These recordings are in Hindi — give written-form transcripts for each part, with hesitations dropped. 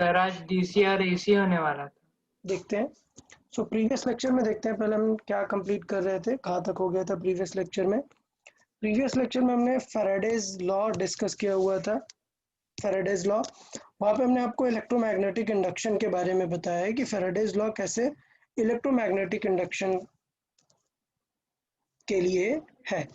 सर आज डीसी और एसी होने वाला था। देखते हैं। सो प्रीवियस लेक्चर में देखते हैं पहले हम क्या कंप्लीट कर रहे थे, कहाँ तक हो गया था प्रीवियस लेक्चर में। प्रीवियस लेक्चर में हमने फैराडेज लॉ डिस्कस किया हुआ था। फैराडेज लॉ, वहाँ पे हमने आपको इलेक्ट्रोमैग्नेटिक इंडक्शन के बारे में बताया है कि फैराडेज लॉ कैसे इलेक्ट्रोमैग्नेटिक इंडक्शन के लिए है।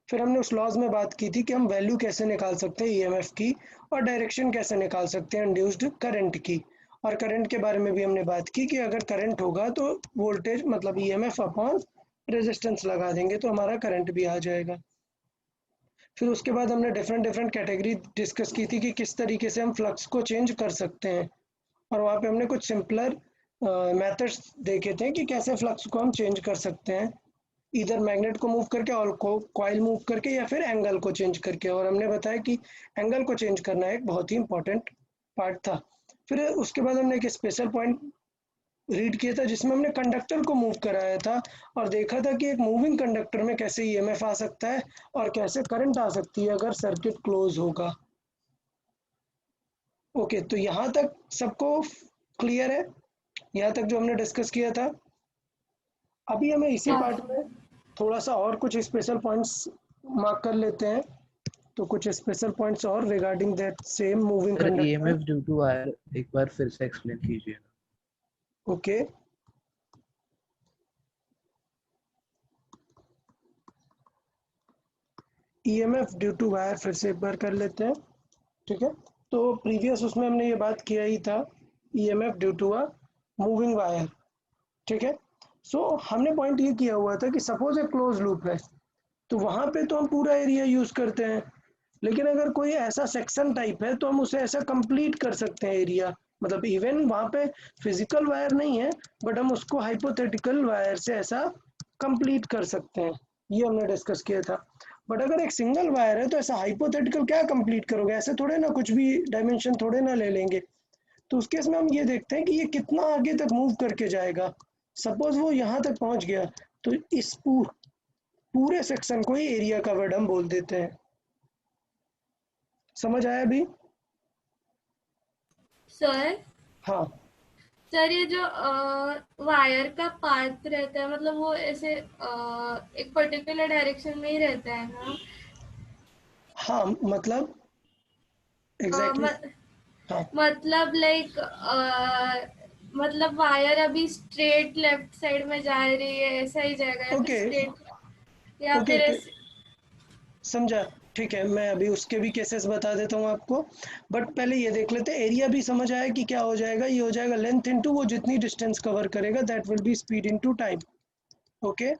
फिर हमने उस लॉज में बात की थी कि हम वैल्यू कैसे निकाल सकते हैं ईएमएफ की, और डायरेक्शन कैसे निकाल सकते हैं इंड्यूस्ड करंट की। और करंट के बारे में भी हमने बात की कि अगर करंट होगा तो वोल्टेज मतलब ईएमएफ अपॉन रेजिस्टेंस लगा देंगे तो हमारा करंट भी आ जाएगा। फिर उसके बाद हमने डिफरेंट डिफरेंट कैटेगरी डिस्कस की थी कि किस तरीके से हम फ्लक्स को चेंज कर सकते हैं, और वहाँ पे हमने कुछ सिंपलर मेथड्स देखे थे कि कैसे फ्लक्स को हम चेंज कर सकते हैं, इधर मैग्नेट को मूव करके और कॉइल मूव करके या फिर एंगल को चेंज करके। और हमने बताया कि एंगल को चेंज करना एक बहुत ही इंपॉर्टेंट पार्ट था। फिर उसके बाद हमने एक स्पेशल पॉइंट रीड किया था जिसमें हमने कंडक्टर को मूव कराया था और देखा था कि एक मूविंग कंडक्टर में कैसे ईएमएफ आ सकता है और कैसे करंट आ सकती है अगर सर्किट क्लोज होगा। ओके, तो यहाँ तक सबको क्लियर है, यहाँ तक जो हमने डिस्कस किया था। अभी हमें इसी हाँ पार्ट में थोड़ा सा और कुछ स्पेशल पॉइंट्स मार्क कर लेते हैं। तो कुछ स्पेशल पॉइंट्स और regarding that same moving sir conductor. EMF due to wire एक बार फिर से एक्सप्लेन कीजिए। Okay, EMF due to wire फिर से एक बार कर लेते हैं। ठीक है, तो प्रीवियस उसमें हमने ये बात किया ही था, EMF due to a moving wire. ठीक है, सो हमने पॉइंट ये किया हुआ था कि सपोज ए क्लोज लूप है, तो वहां पे तो हम पूरा एरिया यूज करते हैं, लेकिन अगर कोई ऐसा सेक्शन टाइप है तो हम उसे ऐसा कंप्लीट कर सकते हैं एरिया, मतलब इवन वहां पे फिजिकल वायर नहीं है बट हम उसको हाइपोथेटिकल वायर से ऐसा कंप्लीट कर सकते हैं। ये हमने डिस्कस किया था। बट अगर एक सिंगल वायर है तो ऐसा हाइपोथेटिकल क्या कंप्लीट करोगे, ऐसे थोड़े ना कुछ भी डायमेंशन थोड़े ना ले लेंगे। तो उस केस में हम ये देखते हैं कि ये कितना आगे तक मूव करके जाएगा। सपोज वो यहाँ तक पहुंच गया तो इस पूरे सेक्शन को ही एरिया का वर्ड हम बोल देते हैं। समझ आया अभी? सर हाँ सर ये जो वायर का पाथ रहता है, मतलब वो ऐसे एक पर्टिकुलर डायरेक्शन में ही रहता है ना? हाँ, मतलब एग्जैक्टली मत, हाँ मतलब लाइक मतलब वायर अभी स्ट्रेट लेफ्ट साइड में जा रही है, ऐसा ही जाएगा या फिर ओके स्ट्रेट या ओके फिर ओके, ऐसे? समझा। ठीक है, मैं अभी उसके भी केसेस बता देता हूँ आपको, बट पहले ये देख लेते हैं। एरिया भी समझ आया कि क्या हो जाएगा, ये हो जाएगा लेंथ इनटू वो जितनी डिस्टेंस कवर करेगा that will be speed into time. Okay,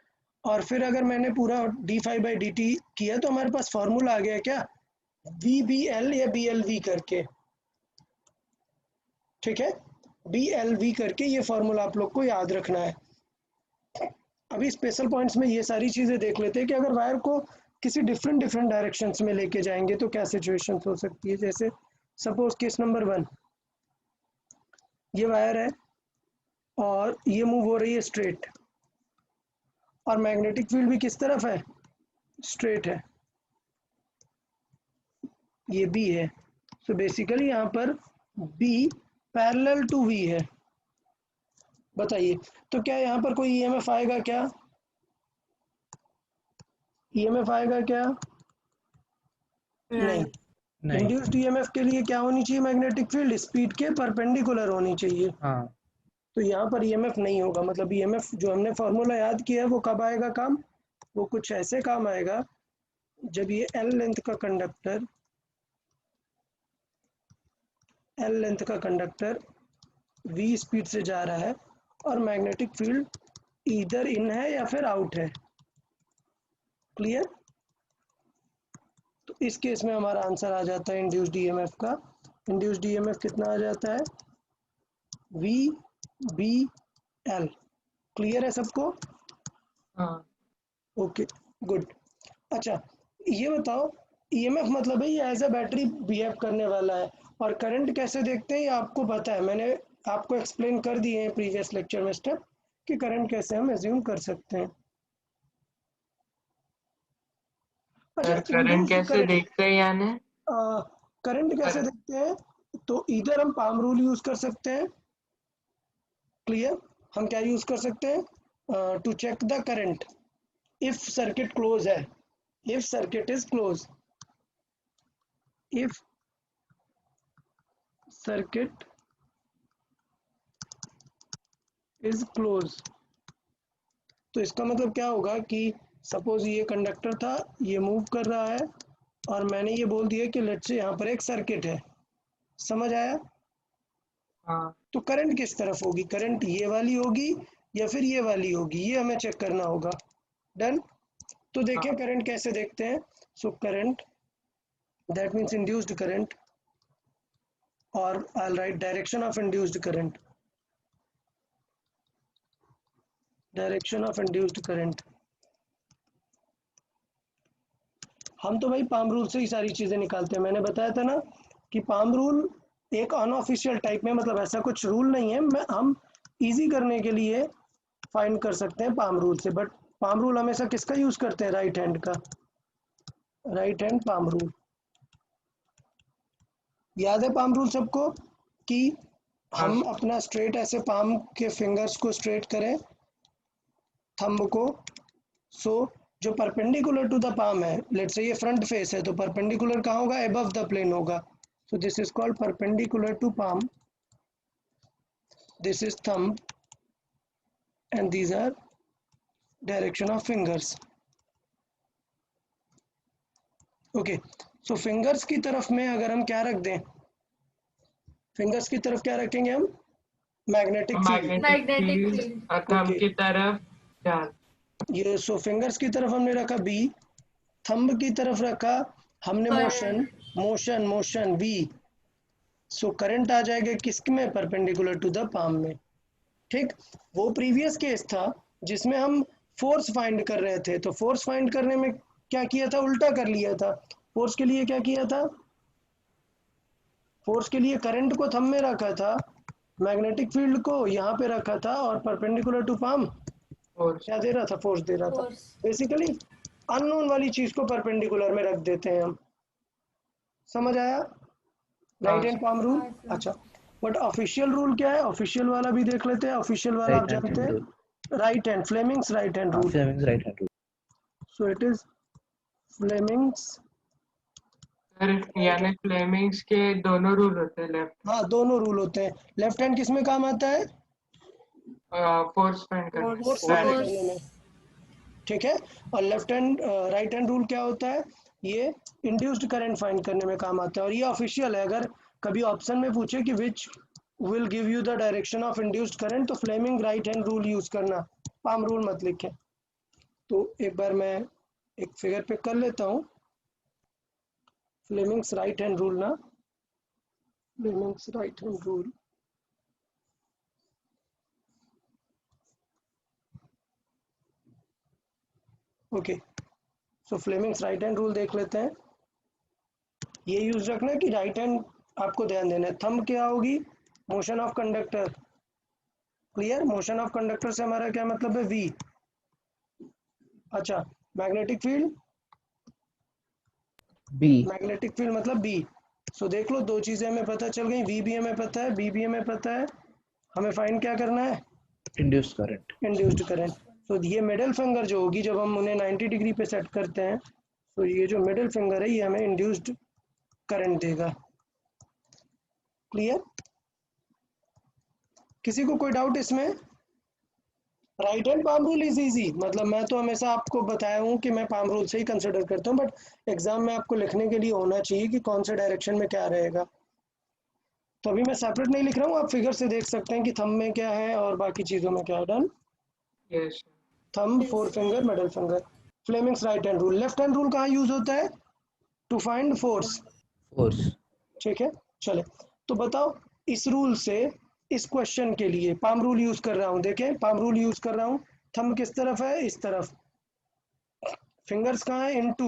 और फिर अगर मैंने पूरा D five by D T किया तो हमारे पास फॉर्मूला आ गया क्या, वी बी एल या बी एल वी करके। ठीक है, बी एल वी करके ये फॉर्मूला आप लोग को याद रखना है। अभी स्पेशल पॉइंट्स में ये सारी चीज़ें देख लेते हैं कि अगर वायर को किसी डिफरेंट डिफरेंट डायरेक्शंस में लेके जाएंगे तो क्या सिचुएशन हो सकती है। जैसे सपोज केस नंबर 1, ये वायर है और ये मूव हो रही है स्ट्रेट, और मैग्नेटिक फील्ड भी किस तरफ है, स्ट्रेट है, ये बी है। सो बेसिकली यहाँ पर बी पैरेलल टू वी है। बताइए, तो क्या यहाँ पर कोई ईएमएफ आएगा क्या, ईएमएफ आएगा क्या? नहीं। नहीं। नहीं। इंड्यूस्ड ईएमएफ के लिए क्या होनी चाहिए, मैग्नेटिक फील्ड स्पीड के परपेंडिकुलर होनी चाहिए। हाँ। तो यहाँ पर ईएमएफ नहीं होगा, मतलब ईएमएफ जो हमने फार्मूला याद किया है वो कब आएगा काम, वो कुछ ऐसे काम आएगा जब ये एल लेंथ का कंडक्टर v स्पीड से जा रहा है और मैग्नेटिक फील्ड इधर इन है या फिर आउट है। क्लियर? तो इस केस में हमारा आंसर आ जाता है इंड्यूस्ड ईएमएफ का। इंड्यूस्ड ईएमएफ कितना आ जाता है, वी बी एल। क्लियर है सबको? हाँ ओके, गुड। अच्छा, ये बताओ, ईएमएफ मतलब है ये एज अ बैटरी बिहेव करने वाला है, और करंट कैसे देखते हैं ये आपको पता है, मैंने आपको एक्सप्लेन कर दिए हैं प्रीवियस लेक्चर में स्टेप कि करंट कैसे हम एज्यूम कर सकते हैं। अच्छा, सर करंट इंड्यूस्ड कैसे देखते हैं यानी? करंट कैसे कर, देखते हैं, तो इधर हम पाम रूल यूज कर सकते हैं। क्लियर? हम क्या यूज कर सकते हैं to check the current if circuit close है, if circuit is close, if circuit is close. तो इसका मतलब क्या होगा कि सपोज ये कंडक्टर था, ये मूव कर रहा है और मैंने ये बोल दिया कि लेट्स से यहाँ पर एक सर्किट है। समझ आया? हाँ तो करंट किस तरफ होगी? करंट ये वाली होगी या फिर ये वाली होगी, ये हमें चेक करना होगा। डन? तो देखें हाँ करंट कैसे देखते हैं। So current that means induced current, और I'll write direction of induced current, direction of induced current. हम तो भाई पाम रूल से ही सारी चीजें निकालते हैं। मैंने बताया था ना कि पाम रूल एक अनऑफिशियल टाइप में, मतलब ऐसा कुछ रूल नहीं है, हम इजी करने के लिए फाइंड कर सकते हैं पाम रूल से। बट पाम रूल हमेशा किसका यूज करते हैं? राइट हैंड का, राइट हैंड पाम रूल। याद है पाम रूल सबको कि हम अपना स्ट्रेट ऐसे पाम के फिंगर्स को स्ट्रेट करें, थंब को। सो जो परपेंडिकुलर टू द पाम है, लेट्स से ये फ्रंट फेस है, तो परपेंडिकुलर कहाँ होगा? एबव द प्लेन होगा। So this is called perpendicular to palm, this is thumb and these are direction of fingers. Okay, so fingers की तरफ में अगर हम क्या रख दें, फिंगर्स की तरफ क्या रखेंगे हम? Magnetic field. Magnetic magnetic field field. और थंब ओके, की तरफ चार्ज। ये सो फिंगर्स की तरफ हमने रखा बी, थंब की तरफ रखा हमने motion, motion motion V. So current आ जाएगा किसके में? परपेंडिकुलर टू द पाम में। ठीक, वो प्रीवियस केस था जिसमें हम फोर्स फाइंड कर रहे थे, तो फोर्स फाइंड करने में क्या किया था? उल्टा कर लिया था। फोर्स के लिए क्या किया था? फोर्स के लिए करंट को थंब में रखा था, मैग्नेटिक फील्ड को यहाँ पे रखा था, और परपेंडिकुलर टू पाम फोर्स। क्या दे रहा था? फोर्स दे रहा था। फोर्स। बेसिकली अननोन वाली चीज को परपेंडिकुलर में रख देते हैं हम। समझ आया? Right hand palm rule. अच्छा, बट ऑफिशियल रूल क्या है? ऑफिशियल वाला भी देख लेते हैं। ऑफिशियल वाला आप Right hand जानते हैं, rule. Right hand, Fleming's right hand rule. Fleming's right hand rule. So it is Fleming's, यानी फ्लेमिंग्स के दोनों रूल होते हैं, लेफ्ट हाँ दोनों रूल होते हैं। लेफ्ट हैंड किस में काम आता है? फोर्स फाइंड करने फोर्स में, फाइंड डायरेक्ट। करने में। ठीक है, और left hand right hand rule क्या होता है? ये इंड्यूस्ड करंट फाइंड करने में काम आता है, और ये ऑफिशियल है। अगर कभी ऑप्शन में पूछे कि which will give you the direction of induced current, तो Fleming right hand rule use करना, पाम रूल मत लिखें। तो एक बार मैं एक फिगर पे कर लेता हूँ फ्लेमिंग्स राइट हैंड रूल ना, Fleming's right hand rule. Okay, so Fleming's right hand rule देख लेते हैं। ये यूज रखना कि राइट हैंड आपको ध्यान देना है। थंब क्या होगी? Motion of conductor. Clear? Motion of conductor से हमारा क्या मतलब है? वी। अच्छा, magnetic field, B. Magnetic field मतलब बी। सो देख लो, दो चीजें हमें पता चल गई, वी भी हमें पता है, बी भी हमें पता है। हमें फाइंड क्या करना है? Induced current. Induced current. तो ये मिडिल फिंगर जो होगी, जब हम उन्हें 90 डिग्री पे सेट करते हैं, तो ये जो मिडिल फिंगर है ये हमें इंड्यूस्ड करंट देगा। क्लियर? किसी को कोई डाउट इसमें? Right hand palm rule is easy, मतलब मैं तो हमेशा आपको बताया हूँ कि मैं पाम रूल से ही कंसिडर करता हूँ, बट एग्जाम में आपको लिखने के लिए होना चाहिए कि कौन से डायरेक्शन में क्या रहेगा। तो अभी मैं सेपरेट नहीं लिख रहा हूँ, आप फिगर से देख सकते हैं कि थंब में क्या है और बाकी चीज़ों में क्या है। Done? Yes. Thumb, four finger, middle finger. Fleming's right hand rule. Left hand rule कहाँ यूज होता है? To find force. Force. ठीक है, चले। तो बताओ, इस रूल से इस क्वेश्चन के लिए पाम रूल यूज कर रहा हूँ। देखें, पाम रूल यूज कर रहा हूँ। थंब किस तरफ है? इस तरफ। फिंगर्स कहाँ है? इनटू।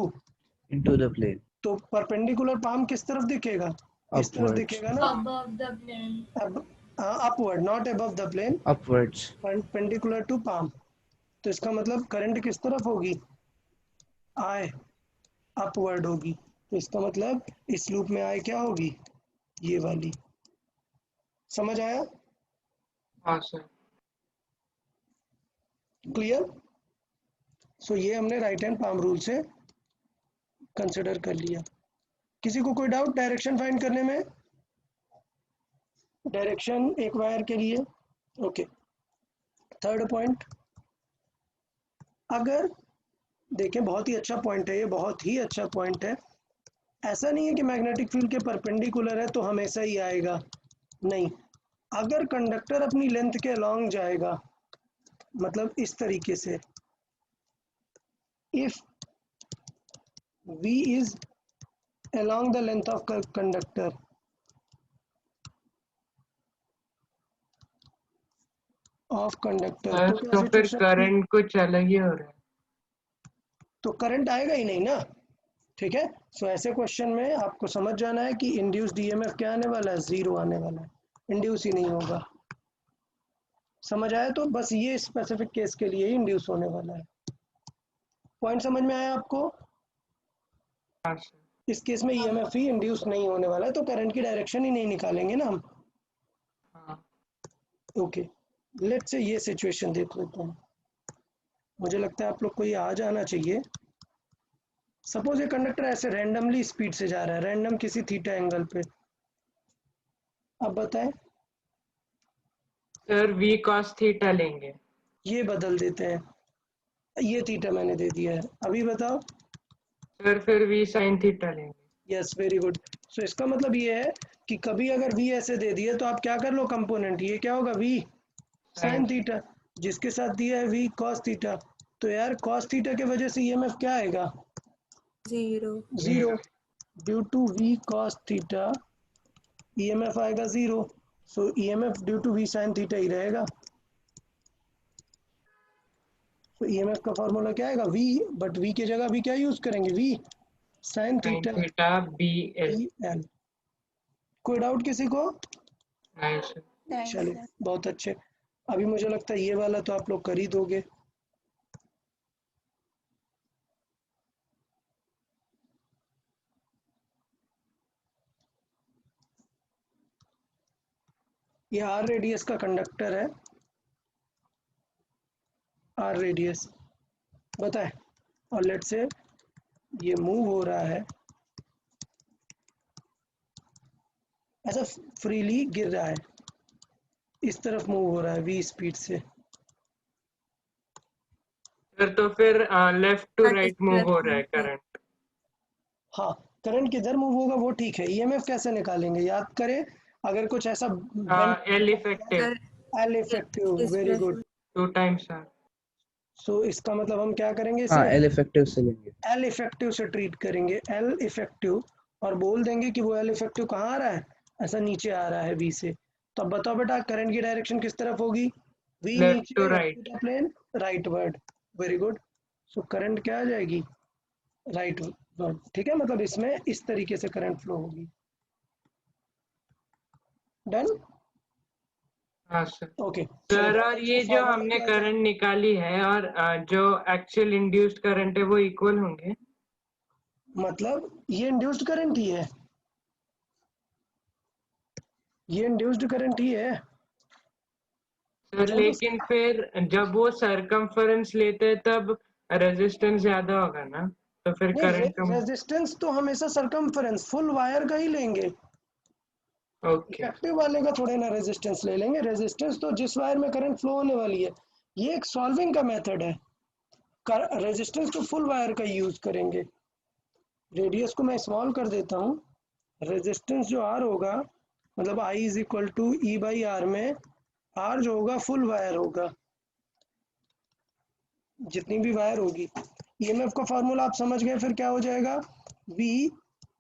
Into the plane. तो परपेंडिकुलर पाम किस तरफ दिखेगा? इस तरफ Upwards. दिखेगा ना। Above the plane. Upward, not above the plane, Upwards. Perpendicular to palm. तो इसका मतलब करंट किस तरफ होगी? आई, अपवर्ड होगी। तो इसका मतलब इस लूप में आई क्या होगी? ये वाली। समझ आया? हाँ सर। क्लियर? सो ये हमने राइट हैंड पाम रूल से कंसिडर कर लिया। किसी को कोई डाउट डायरेक्शन फाइंड करने में? डायरेक्शन एक वायर के लिए। ओके, थर्ड पॉइंट, अगर देखें, बहुत ही अच्छा पॉइंट है ये, बहुत ही अच्छा पॉइंट है। ऐसा नहीं है कि मैग्नेटिक फील्ड के परपेंडिकुलर है तो हमेशा ही आएगा, नहीं। अगर कंडक्टर अपनी लेंथ के अलोंग जाएगा, मतलब इस तरीके से, if V is along the length of conductor, sir तो क्या तो फिर सिचुएशन? करंट कुछ अलग ही हो रहा है। तो करंट आएगा ही नहीं ना, ठीक है। सो ऐसे क्वेश्चन में आपको समझ जाना है कि इंड्यूस्ड ईएमएफ क्या आने वाला है, जीरो आने वाला है, इंड्यूस ही नहीं होगा। समझ आया? तो बस ये स्पेसिफिक केस के लिए ही इंड्यूस होने वाला है। पॉइंट समझ में आया आपको? हाँ सर। इस केस में ईएमएफ ही इंड्यूस नहीं होने वाला है, तो करंट की डायरेक्शन ही नहीं निकालेंगे ना हम। हाँ ओके, लेट्स से ये सिचुएशन देख लेते हैं। मुझे लगता है आप लोग को ये आ जाना चाहिए। सपोज ये कंडक्टर ऐसे रैंडमली स्पीड से जा रहा है, रैंडम किसी थीटा एंगल पे। अब बताएं, सर वी कॉस थीटा लेंगे। ये बदल देते हैं, ये थीटा मैंने दे दिया है, अभी बताओ। सर फिर वी साइन थीटा लेंगे। Yes, very good. सो इसका मतलब ये है कि कभी अगर v ऐसे दे दिए तो आप क्या कर लो, कंपोनेंट, ये क्या होगा, v साइन थीटा, जिसके साथ दिया है v कॉस थीटा। तो यार कॉस थीटा के वजह से ईएमएफ क्या आएगा, zero. Due to v cos theta EMF आएगा zero. So EMF due to v sine theta ही रहेगा। तो ईएमएफ का फॉर्मूला क्या आएगा, v, बट v की जगह भी क्या यूज करेंगे, v sine sine theta theta b l. L. कोई डाउट किसी को? नहीं सर। चलिए, बहुत अच्छे। अभी मुझे लगता है ये वाला तो आप लोग कर ही दोगे। ये आर रेडियस का कंडक्टर है, आर रेडियस बताए, और लेट से ये मूव हो रहा है, ऐसा फ्रीली गिर रहा है, इस तरफ मूव हो रहा है v स्पीड से। सर तो फिर लेफ्ट टू राइट मूव हो रहा है करंट। हाँ, करंट किधर मूव होगा वो ठीक है। ईएमएफ कैसे निकालेंगे, याद करें। अगर कुछ ऐसा L effective. L effective, very good. 2 times R. So इसका मतलब हम क्या करेंगे, हाँ, इसे एल इफेक्टिव से लेंगे। एल इफेक्टिव से ट्रीट करेंगे, एल इफेक्टिव, और बोल देंगे कि वो एल इफेक्टिव कहाँ आ रहा है, ऐसा नीचे आ रहा है वी से। तो अब बताओ बेटा, करंट की डायरेक्शन किस तरफ होगी, वी लेफ्ट नीचे टू या right. Theta plane rightward. Very good. So current क्या आ जाएगी, राइट वर्ड, ठीक है। मतलब इसमें इस तरीके से करंट फ्लो होगी। डन? हाँ सर। ओके सर और ये जो हमने करंट निकाली है और जो एक्चुअल इंड्यूस्ड करंट है वो इक्वल होंगे। मतलब ये इंड्यूस्ड करंट ही है, ये इंड्यूस्ड करंट ही है। सर जब लेकिन फिर जब वो सरकमफेरेंस लेते हैं तब रेजिस्टेंस ज्यादा होगा ना, तो फिर नहीं, करंट कम। रेजिस्टेंस तो हमेशा सरकमफेरेंस फुल वायर का ही लेंगे, ओके। इफेक्टिव वाले का थोड़े ना रेजिस्टेंस ले लेंगे। रेजिस्टेंस तो जिस वायर में करंट फ्लो होने वाली है, ये एक सॉल्विंग का मेथड है। रेजिस्टेंस तो फुल वायर का यूज करेंगे। रेडियस को मैं स्मॉल कर देता हूँ। रेजिस्टेंस जो आर होगा, मतलब I is equal to E by R में आर जो होगा फुल वायर होगा, जितनी भी वायर होगी। ईएमएफ का फॉर्मूला आप समझ गए, फिर क्या हो जाएगा, वी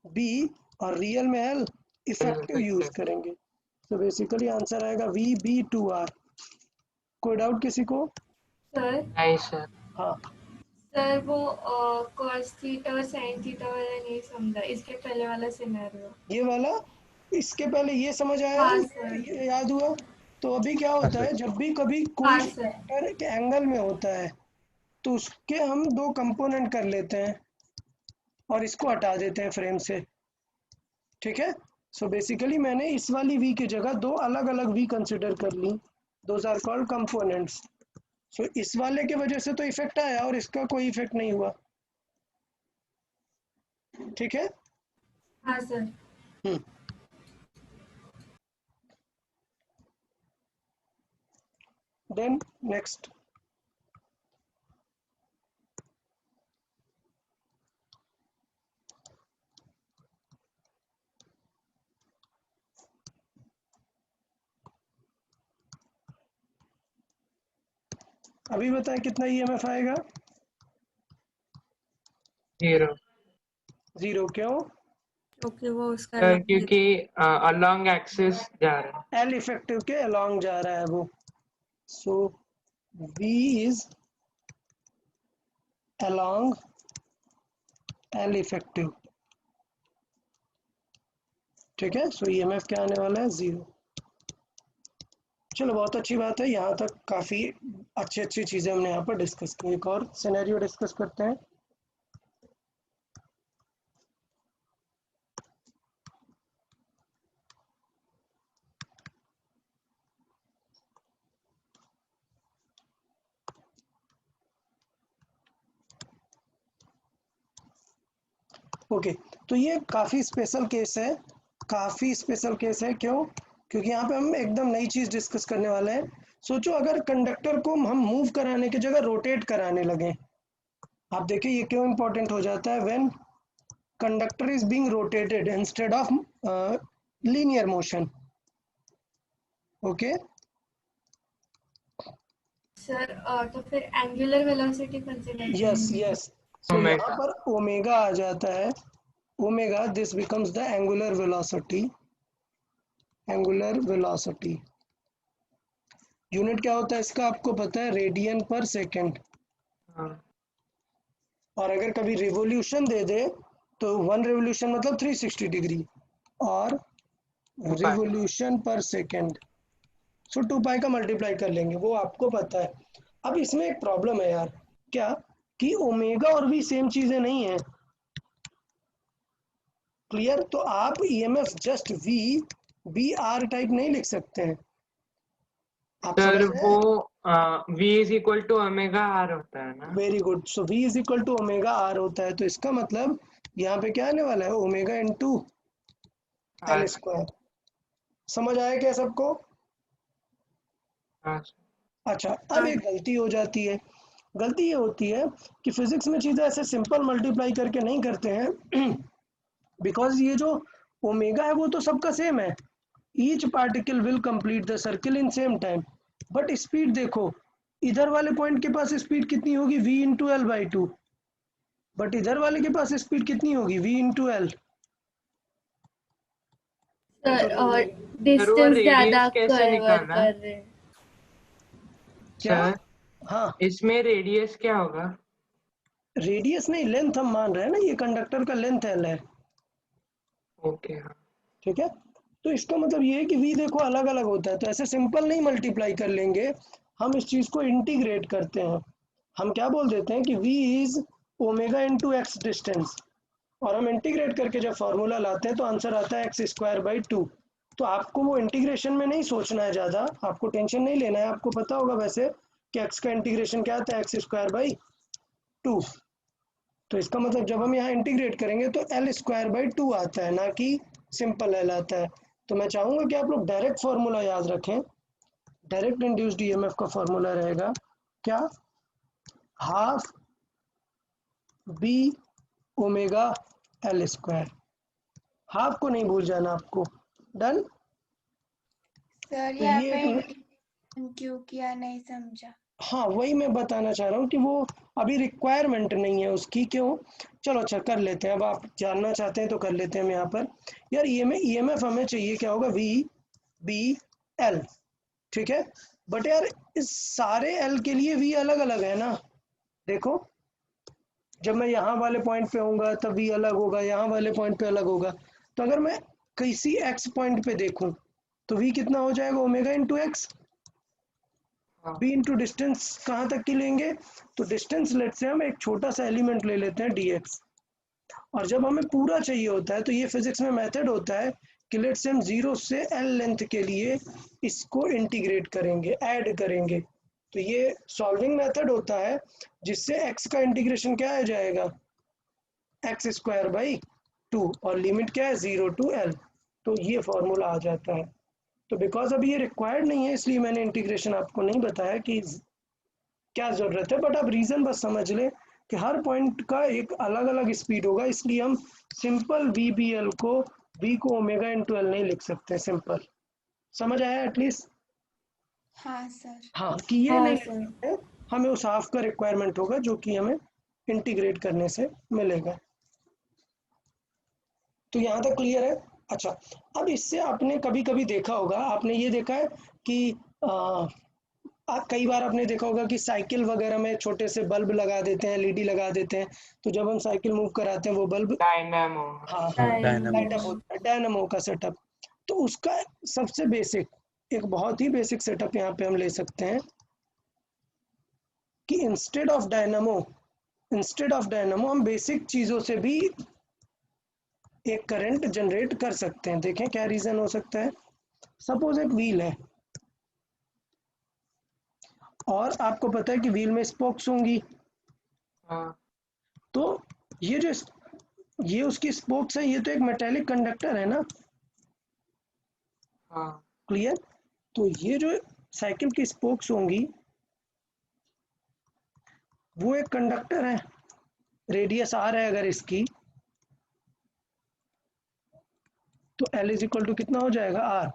बी और रियल में एल इफेक्टिव यूज करेंगे। तो बेसिकली आंसर आएगा वी बी टू आर। कोई डाउट किसी को? सर नहीं सर। हाँ, सर वो cos थीटा और sin थीटा वाला नहीं समझा, इसके पहले वाला सिनेरियो। ये वाला, इसके पहले ये समझ आया, हाँ सर। ये याद हुआ। तो अभी क्या हाँ होता सर। है, जब भी कभी कोई हाँ सर। फैक्टर के एंगल में होता है तो उसके हम दो कंपोनेंट कर लेते हैं और इसको हटा देते हैं फ्रेम से, ठीक है। सो बेसिकली मैंने इस वाली v की जगह दो अलग अलग v कंसिडर कर ली, दोज आर कॉल्ड कंपोनेंट्स। सो इस वाले के वजह से तो इफेक्ट आया और इसका कोई इफेक्ट नहीं हुआ, ठीक है। हाँ सर। देन नेक्स्ट, अभी बताएं कितना ईएमएफ आएगा? 0। 0 क्यों? क्योंकि वो उसका क्योंकि अलोंग एक्सिस जा रहा है। एल इफेक्टिव के अलोंग जा रहा है वो। सो v is along L effective, ठीक है। सो ईएमएफ क्या आने वाला है? 0। चलो बहुत अच्छी बात है, यहाँ तक काफी अच्छी चीजें हमने यहाँ पर डिस्कस की। एक और सिनेरियो डिस्कस करते हैं। ओके, तो ये काफी स्पेशल केस है, काफी स्पेशल केस है। क्यों? क्योंकि यहाँ पे हम एकदम नई चीज डिस्कस करने वाले हैं। सोचो अगर कंडक्टर को हम मूव कराने की जगह रोटेट कराने लगे, आप देखिए ये क्यों इंपॉर्टेंट हो जाता है। When conductor is being rotated instead of linear motion, okay. Sir तो फिर angular velocity consider yes yes, so यहाँ पर ओमेगा आ जाता है। Omega, this becomes the angular velocity. Angular velocity unit क्या होता है इसका आपको पता है? रेडियन पर सेकेंड। और अगर कभी रिवोल्यूशन दे दे तो 1 रिवोल्यूशन मतलब 360 डिग्री, और रिवोल्यूशन पर सेकेंड सो 2 पाई का मल्टीप्लाई कर लेंगे, वो आपको पता है। अब इसमें एक प्रॉब्लम है यार, क्या कि ओमेगा और भी सेम चीजें नहीं है। क्लियर? तो आप EMF just v b r type नहीं लिख सकते हैं। आप सर समझ रहे वो हैं? v is equal to omega r होता है ना। Very good. So v is equal to omega r होता है, तो इसका मतलब यहाँ पे क्या आने वाला है? Omega into L square. समझ आया क्या सबको? हाँ। अच्छा, अब एक गलती हो जाती है। गलती ये होती है कि फिजिक्स में चीजें ऐसे सिंपल मल्टीप्लाई करके नहीं करते हैं बिकॉज ये जो ओमेगा है वो तो सबका सेम है। Each particle will complete the circle in same time, but speed देखो, इधर वाले पॉइंट के पास स्पीड कितनी होगी? v into L by 2, but इधर वाले के पास स्पीड कितनी होगी? v into L. Sir distance ज्यादा कवर कर रहे हैं। क्या? सर हाँ, इसमें रेडियस क्या होगा? रेडियस नहीं, लेंथ हम मान रहे हैं ना, ये कंडक्टर का लेंथ एल है, ओके। हाँ, ठीक है। तो इसका मतलब ये है कि v देखो अलग अलग होता है, तो ऐसे सिंपल नहीं मल्टीप्लाई कर लेंगे, हम इस चीज को इंटीग्रेट करते हैं। हम क्या बोल देते हैं कि v is omega into x distance, और हम इंटीग्रेट करके जब फॉर्मूला लाते हैं तो आंसर आता है एक्स स्क्वायर बाई 2। तो आपको वो इंटीग्रेशन में नहीं सोचना है ज़्यादा, आपको टेंशन नहीं लेना है। आपको पता होगा वैसे कि एक्स का इंटीग्रेशन क्या आता है? X square by 2। तो इसका मतलब जब हम यहाँ इंटीग्रेट करेंगे तो एल स्क्वायर बाई 2 आता है, ना कि सिंपल एल आता है। तो मैं चाहूँगा कि आप लोग डायरेक्ट फार्मूला याद रखें। डायरेक्ट इंड्यूस्ड ईएमएफ का फार्मूला रहेगा क्या? Half B omega L square. Half को नहीं भूल जाना आपको। डन? सर तो यहाँ ये पे क्यों किया नहीं समझा। हाँ, वही मैं बताना चाह रहा हूँ कि वो अभी रिक्वायरमेंट नहीं है उसकी। क्यों? चलो अच्छा कर लेते हैं, अब आप जानना चाहते हैं तो कर लेते हैं हम यहाँ पर। यार ईएमएफ हमें चाहिए क्या होगा? वी बी एल, ठीक है। बट यार इस सारे एल के लिए वी अलग अलग है ना। देखो, जब मैं यहाँ वाले पॉइंट पे होऊंगा तब वी अलग होगा, यहाँ वाले पॉइंट पे अलग होगा। तो अगर मैं किसी एक्स पॉइंट पे देखूं तो वी कितना हो जाएगा? Omega into x. B into distance कहाँ तक की लेंगे? तो डिस्टेंस लेट से हम एक छोटा सा एलिमेंट ले लेते हैं dx। और जब हमें पूरा चाहिए होता है तो ये फिजिक्स में मेथड होता है कि लेट्स से हम 0 से L लेंथ के लिए इसको इंटीग्रेट करेंगे, ऐड करेंगे। तो ये सॉल्विंग मेथड होता है जिससे x का इंटीग्रेशन क्या आ जाएगा, x² / 2 और लिमिट क्या है 0 to L। तो ये फॉर्मूला आ जाता है। तो बिकॉज अभी ये रिक्वायर्ड नहीं है इसलिए मैंने इंटीग्रेशन आपको नहीं बताया कि क्या जरूरत है, बट आप रीजन बस समझ लें कि हर पॉइंट का एक अलग अलग स्पीड होगा, इसलिए हम सिंपल VBL को V को ओमेगा × L नहीं लिख सकते, सिंपल। समझ आया एटलीस्ट? हाँ सर। हाँ, कि ये हाँ नहीं सर। लिख सकते, हमें उस हाफ का रिक्वायरमेंट होगा जो कि हमें इंटीग्रेट करने से मिलेगा। तो यहाँ तक क्लियर है? अच्छा, अब इससे आपने कभी कभी देखा होगा, आपने ये देखा है कि कई बार आपने देखा होगा कि साइकिल वगैरह में छोटे से बल्ब लगा देते हैं, LED लगा देते हैं, तो जब हम साइकिल मूव कराते हैं वो बल्ब डायनामो। हाँ डायनामो। लाइट अप होता है, डायनामो का सेटअप। तो उसका सबसे बेसिक, एक बहुत ही बेसिक सेटअप यहाँ पे हम ले सकते हैं कि इंस्टेड ऑफ डायनामो हम बेसिक चीजों से भी एक करंट जनरेट कर सकते हैं। देखें क्या रीजन हो सकता है। सपोज एक व्हील है और आपको पता है कि व्हील में स्पोक्स होंगी, हाँ तो ये उसकी स्पोक्स है, ये तो एक मेटेलिक कंडक्टर है ना, हाँ क्लियर? तो ये जो साइकिल की स्पोक्स होंगी वो एक कंडक्टर है, रेडियस R है अगर इसकी, तो L = कितना हो जाएगा, R।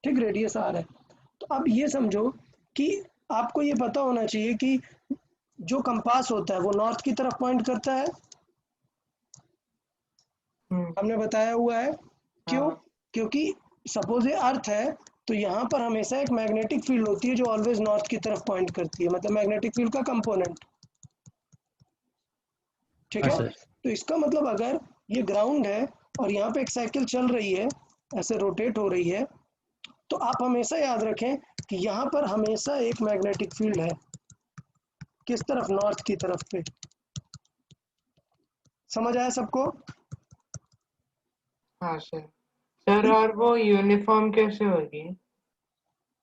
ठीक, रेडियस R है। तो अब ये समझो कि आपको ये पता होना चाहिए कि जो कंपास होता है वो नॉर्थ की तरफ पॉइंट करता है, हमने बताया हुआ है। क्यों? हाँ क्योंकि सपोज ये अर्थ है तो यहाँ पर हमेशा एक मैग्नेटिक फील्ड होती है जो ऑलवेज नॉर्थ की तरफ पॉइंट करती है, मतलब मैग्नेटिक फील्ड का कंपोनेंट। ठीक हाँ है, सर। तो इसका मतलब अगर ये ग्राउंड है और यहाँ पे एक साइकिल चल रही है, ऐसे रोटेट हो रही है, तो आप हमेशा याद रखें कि यहाँ पर हमेशा एक मैग्नेटिक फील्ड है, किस तरफ, नॉर्थ की तरफ पे। समझ आया सबको? हाँ सर। सर और वो यूनिफॉर्म कैसे होगी?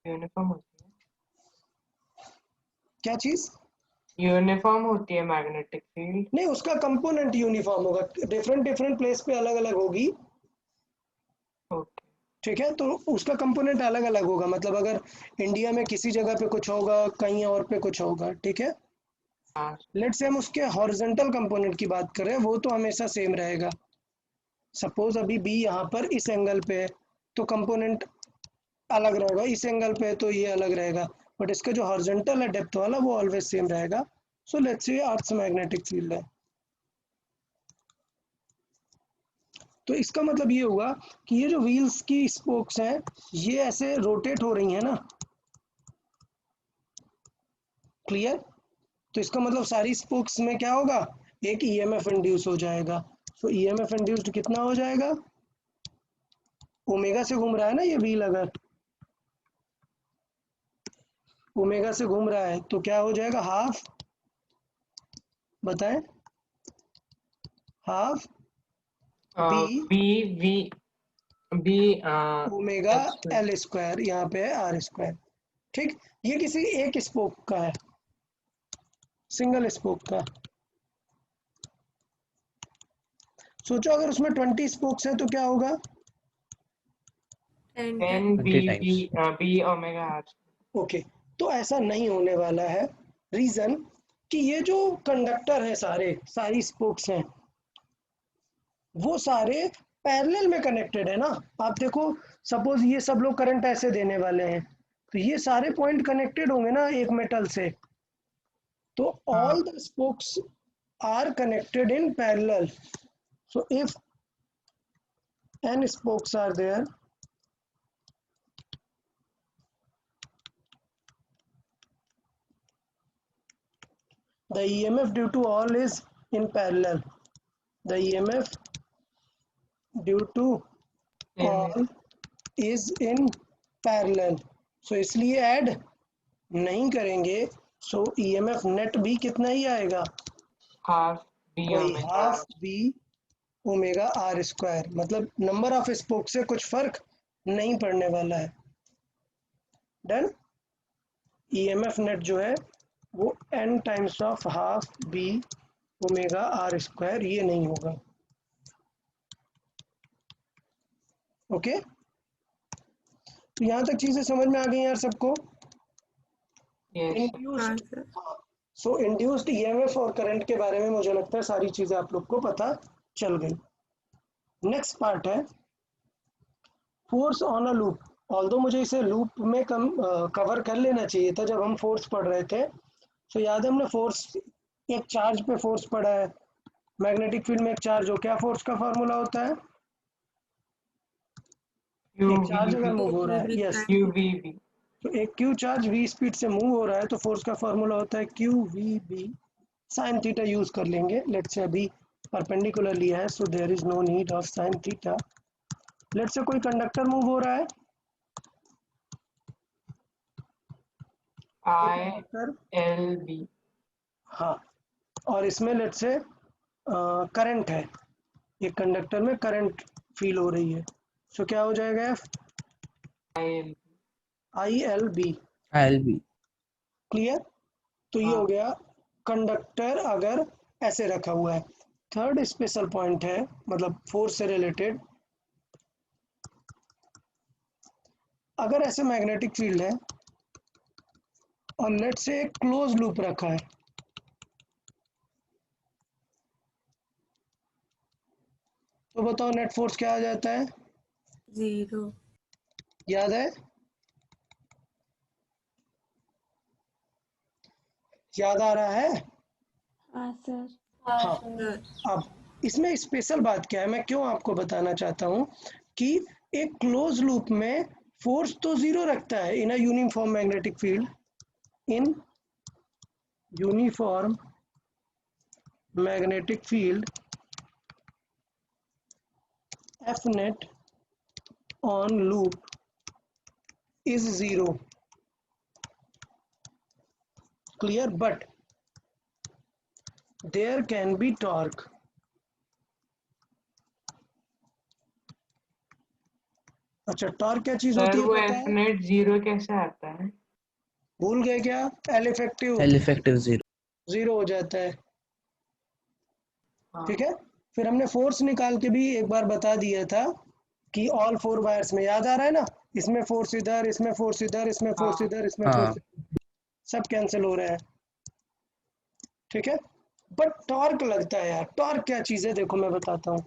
यूनिफॉर्म होती है, क्या चीज? यूनिफॉर्म होती है मैग्नेटिक फील्ड। नहीं, उसका कंपोनेंट यूनिफॉर्म होगा, डिफरेंट प्लेस पे अलग अलग होगी। ओके। ठीक है, तो उसका कंपोनेंट अलग अलग होगा, मतलब अगर इंडिया में किसी जगह पे कुछ होगा, कहीं और पे कुछ होगा। ठीक है, हाँ लेट्स से हम उसके हॉरिजॉन्टल कंपोनेंट की बात करें, वो तो हमेशा सेम रहेगा। सपोज अभी B यहाँ पर इस एंगल पे है तो कंपोनेंट अलग रहेगा, इस एंगल पे है तो ये अलग रहेगा, बट इसका जो हॉरिजॉन्टल है डेप्थ वाला वो ऑलवेज सेम रहेगा। So let's say earth magnetic field है, तो इसका मतलब ये हुआ कि ये जो व्हील्स की स्पोक्स हैं ये ऐसे रोटेट हो रही हैं ना, क्लियर? तो इसका मतलब सारी स्पोक्स में क्या होगा, एक EMF इंड्यूस हो जाएगा। तो EMF इंड्यूस्ड कितना हो जाएगा, ओमेगा से घूम रहा है ना ये व्हील, अगर ओमेगा से घूम रहा है तो क्या हो जाएगा, हाफ, बताएं, half b b v b omega L², यहाँ पे है R²। ठीक, ये किसी एक स्पोक का है, सिंगल स्पोक का। सोचो अगर उसमें 20 स्पोक्स हैं तो क्या होगा, 10 b 20 b times। B omega r. Okay. तो ऐसा नहीं होने वाला है, रीजन कि ये जो कंडक्टर है सारी स्पोक्स हैं वो सारे पैरेलल में कनेक्टेड है ना। आप देखो, सपोज ये सब लोग करंट ऐसे देने वाले हैं तो ये सारे पॉइंट कनेक्टेड होंगे ना एक मेटल से, तो all the spokes are connected in parallel. So if n spokes are there, the EMF due to all is in parallel. The EMF due to all is in parallel. So इसलिए ऐड नहीं करेंगे, सो EMF नेट भी कितना ही आएगा, हाफ बी वही omega half B omega R square, मतलब नंबर ऑफ स्पोक से कुछ फर्क नहीं पड़ने वाला है। डन। ईएमएफ नेट जो है वो n times of half B omega R square, ये नहीं होगा। ओके, तो यहाँ तक चीजें समझ में आ गई यार सबको? Yes induced, sir. So induced EMF और करंट के बारे में मुझे लगता है सारी चीजें आप लोग को पता चल गई। नेक्स्ट पार्ट है force on a loop. Although मुझे इसे लूप में कवर कर लेना चाहिए था जब हम फोर्स पढ़ रहे थे। तो याद है हमने फोर्स, एक चार्ज पे फोर्स पढ़ा है, मैग्नेटिक फील्ड में एक चार्ज हो, क्या फोर्स का फॉर्मूला होता है? एक चार्ज अगर मूव हो रहा है, यस, यूवीबी। तो एक क्यू चार्ज v स्पीड से मूव हो रहा है तो फोर्स का फॉर्मूला होता है Q V B sine theta use कर लेंगे। लेट्स से अभी परपेंडिकुलर लिया है, so there is no need of sine theta. Let's say कोई कंडक्टर मूव हो रहा है, आई कंडक्टर, एल बी। हाँ, और इसमें लेट्स से करंट है, एक कंडक्टर में करंट फील हो रही है, सो क्या हो जाएगा? F I L B. I'll be. Clear? तो ये हो हाँ। गया कंडक्टर अगर ऐसे रखा हुआ है। थर्ड स्पेशल पॉइंट है, मतलब फोर्स से रिलेटेड, अगर ऐसे मैग्नेटिक फील्ड है और लेट से एक क्लोज लूप रखा है, तो बताओ नेट फोर्स क्या आ जाता है? 0। याद है? याद आ रहा है? हाँ सर। हाँ। अब इसमें स्पेशल बात क्या है, मैं क्यों आपको बताना चाहता हूँ कि एक क्लोज लूप में फोर्स तो जीरो रखता है in a uniform magnetic field, in uniform magnetic field F net on loop is 0, clear, but there can be torque। अच्छा, टॉर्क क्या चीज सर होती है वो पता एफ है? नेट 0 कैसे आता है? भूल गए क्या? L effective L effective 0. 0 हो जाता है। हाँ। ठीक है, फिर हमने फोर्स निकाल के भी एक बार बता दिया था कि ऑल फोर वायर्स में, याद आ रहा है ना, इसमें फोर्स इधर, इसमें फोर्स इधर, इसमें फोर्स हाँ। इधर, इसमें हाँ। फोर्स, सब कैंसिल हो रहा है। ठीक है, बट टॉर्क लगता है यार। टॉर्क क्या चीज है देखो मैं बताता हूँ।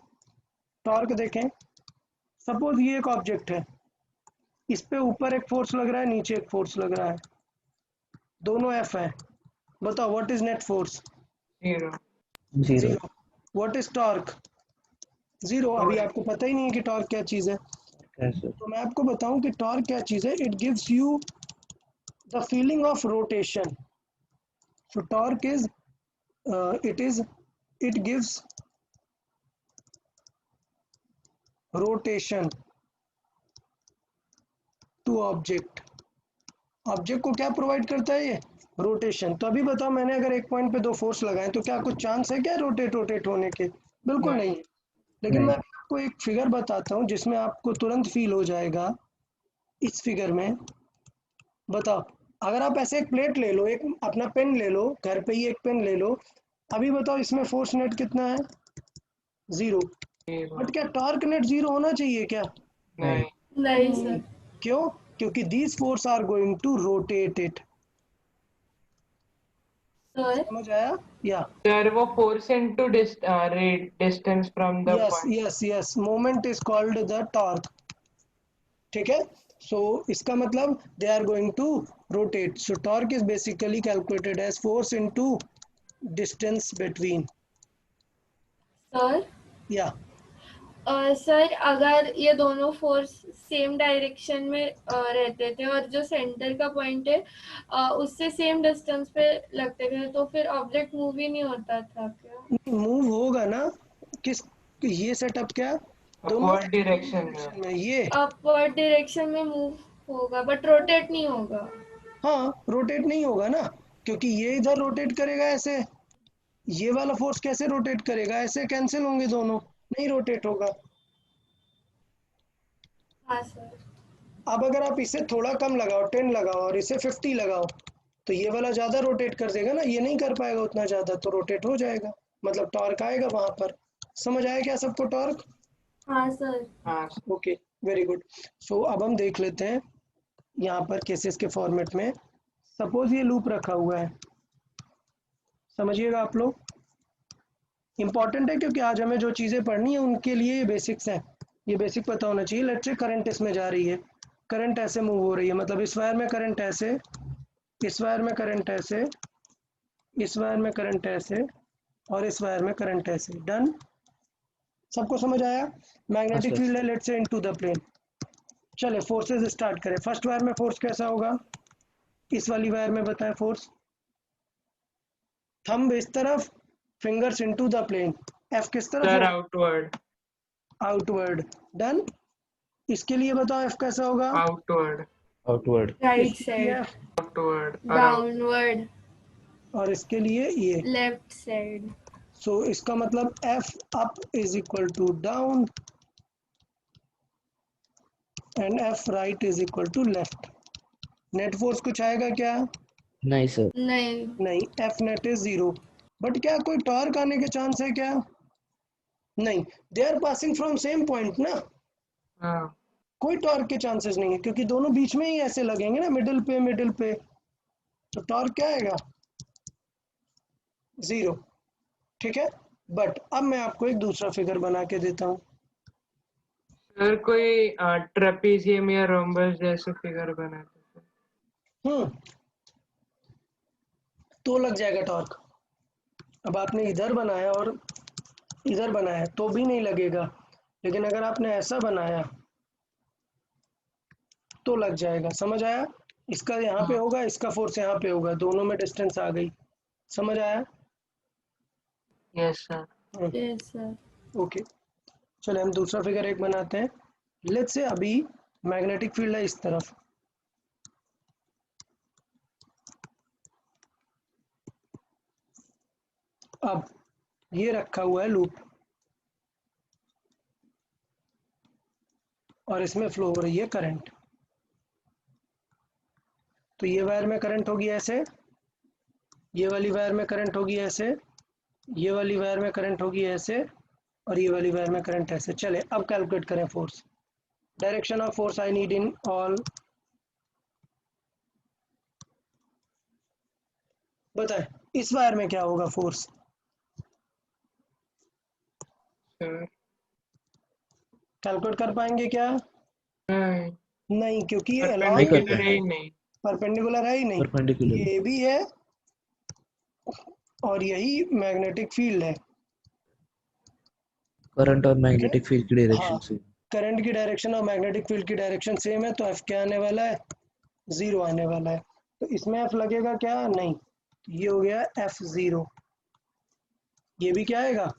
टॉर्क देखें, सपोज ये एक ऑब्जेक्ट है, इस पे ऊपर एक फोर्स लग रहा है, नीचे एक फोर्स लग रहा है, दोनों एफ है। बताओ what is net force? 0। 0. Zero. What is torque? Zero. अभी आपको पता ही नहीं है कि टॉर्क क्या चीज है, कैसे? तो मैं आपको बताऊं कि टॉर्क क्या चीज है। It gives you the feeling of rotation. So torque is it gives rotation to object. Object को क्या प्रोवाइड करता है? ये रोटेशन। तो अभी बताओ, मैंने अगर एक पॉइंट पे दो फोर्स लगाए तो क्या कुछ चांस है क्या रोटेट होने के? बिल्कुल नहीं है। लेकिन नहीं। मैं आपको एक फिगर बताता हूँ जिसमें आपको तुरंत फील हो जाएगा। इस फिगर में बताओ, अगर आप ऐसे एक प्लेट ले लो, एक अपना पेन ले लो, घर पे ही एक पेन ले लो, अभी बताओ इसमें फोर्स नेट कितना है? 0। बट क्या टॉर्क नेट 0 होना चाहिए क्या? नहीं नहीं सर। क्यों? क्योंकि these force are going to rotate it. Sir समझ आया? या सर वो force into distance from the yes point. Yes yes, moment is called the torque. ठीक है, सो इसका मतलब they are going to rotate. So torque is basically calculated as force into distance between. Sir या सर अगर ये दोनों फोर्स सेम डायरेक्शन में रहते थे और जो सेंटर का पॉइंट है उससे सेम डिस्टेंस पे लगते थे तो फिर ऑब्जेक्ट मूव ही नहीं होता था क्या? मूव होगा ना, किस, ये सेटअप क्या, दोनों अपवर्ड डायरेक्शन में। डायरेक्शन में ये, अपवर्ड डायरेक्शन में मूव होगा बट रोटेट नहीं होगा। हाँ रोटेट नहीं होगा ना, क्योंकि ये इधर रोटेट करेगा ऐसे, ये वाला फोर्स कैसे रोटेट करेगा? ऐसे कैंसिल होंगे दोनों। नहीं रोटेट होगा। हाँ सर। अब अगर आप इसे थोड़ा कम लगाओ, 10 लगाओ और इसे 50 लगाओ, तो ये वाला ज़्यादा रोटेट कर देगा ना, ये नहीं कर पाएगा उतना ज़्यादा, तो रोटेट हो जाएगा, मतलब टॉर्क आएगा वहाँ पर। समझ आया क्या सबको टॉर्क? हाँ सर। हाँ ओके, वेरी गुड। सो अब हम देख लेते हैं यहाँ पर केसेस के फॉर्मेट में। सपोज ये लूप रखा हुआ है, समझिएगा आप लोग, इंपॉर्टेंट है क्योंकि आज हमें जो चीज़ें पढ़नी है उनके लिए ये बेसिक्स हैं, ये बेसिक पता होना चाहिए। लेट्स से करंट इसमें जा रही है, करंट ऐसे मूव हो रही है, मतलब इस वायर में करंट ऐसे, इस वायर में करंट ऐसे, इस वायर में करंट ऐसे और इस वायर में करंट ऐसे। डन, सबको समझ आया? Magnetic sir. फील्ड है let's say into the plane. चले फोर्सेस स्टार्ट करें। फर्स्ट वायर में फोर्स कैसा होगा? इस वाली वायर में बताएं फोर्स। थंब इस तरफ, fingers into the plane. F किस तरफ सर, होगा? आउटवर्ड। आउटवर्ड। डन, इसके लिए बताओ एफ कैसा होगा? आउटवर्ड। आउटवर्ड। राइट इसके लिए साइड। F, outward. डाउनवर्ड। और इसके लिए ये। Left side. सो इसका मतलब F up is equal to down and F right is equal to left. Net force कुछ आएगा क्या? नहीं सर। नहीं। नहीं, एफ नेट इज 0। बट क्या कोई टॉर्क आने के चांस है क्या? नहीं, they are passing from same point ना, हाँ। कोई टॉर्क के चांसेस नहीं है क्योंकि दोनों बीच में ही ऐसे लगेंगे ना, मिडिल पे, तो टॉर्क क्या आएगा? 0। ठीक है, बट अब मैं आपको एक दूसरा फिगर बना के देता हूँ। सर, कोई ट्रेपीजियम या रोम्बस जैसे फिगर बना दो। तो लग जाएगा टॉर्क। अब आपने इधर बनाया और इधर बनाया तो भी नहीं लगेगा, लेकिन अगर आपने ऐसा बनाया तो लग जाएगा। समझ आया? इसका यहाँ पे हाँ। होगा, इसका फोर्स यहाँ पे होगा, दोनों में डिस्टेंस आ गई। समझ आया? Yes sir. Yes sir. Okay, चलो हम दूसरा फिगर एक बनाते हैं। लेट्स से अभी मैग्नेटिक फील्ड है इस तरफ, अब ये रखा हुआ है लूप और इसमें फ्लो हो रही है करंट। तो ये वायर में करंट होगी ऐसे, ये वाली वायर में करंट होगी ऐसे, ये वाली वायर में करंट होगी ऐसे और ये वाली वायर में करंट ऐसे। चले अब कैलकुलेट करें force. Direction of force I need in all. बताएं इस वायर में क्या होगा फोर्स? सर, कैलकुलेट कर पाएंगे क्या? नहीं। नहीं, क्योंकि ये नहीं अलॉन्ग कर परपेंडिकुलर है ही पाएंगे। नहीं। परपेंडिकुलर है ही नहीं, परपेंडिकुलर। ये भी है और यही मैग्नेटिक फील्ड है। करंट और ठीक है, मैग्नेटिक फील्ड की हाँ, डायरेक्शन से। करंट की डायरेक्शन और मैग्नेटिक फील्ड की डायरेक्शन सेम है, तो एफ क्या आने वाला है? 0 आने वाला है। तो इसमें एफ लगेगा क्या? नहीं, ये हो गया F0, ये भी क्या आएगा?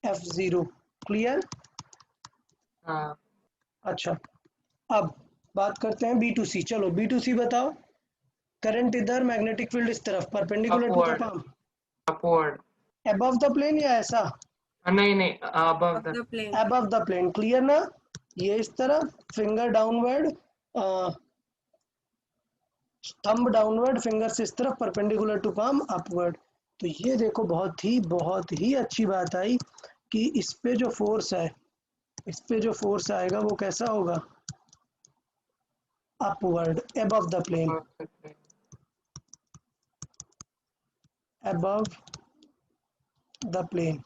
F0। क्लियर? हाँ। अच्छा, अब बात करते हैं B2C। चलो B2C बताओ। करंट इधर, मैग्नेटिक फील्ड इस तरफ, perpendicular to the upward. Palm, upward. Above the plane या ऐसा? नहीं नहीं, above the. The plane. Above the plane. Clear ना? ये इस तरफ, finger downward, thumb downward, fingers इस तरफ, परपेंडिकुलर टू पाम अपवर्ड। तो ये देखो बहुत ही अच्छी बात आई कि इस पे जो फोर्स है, इस पे जो फोर्स आएगा वो कैसा होगा? Upward, above the plane, above the plane.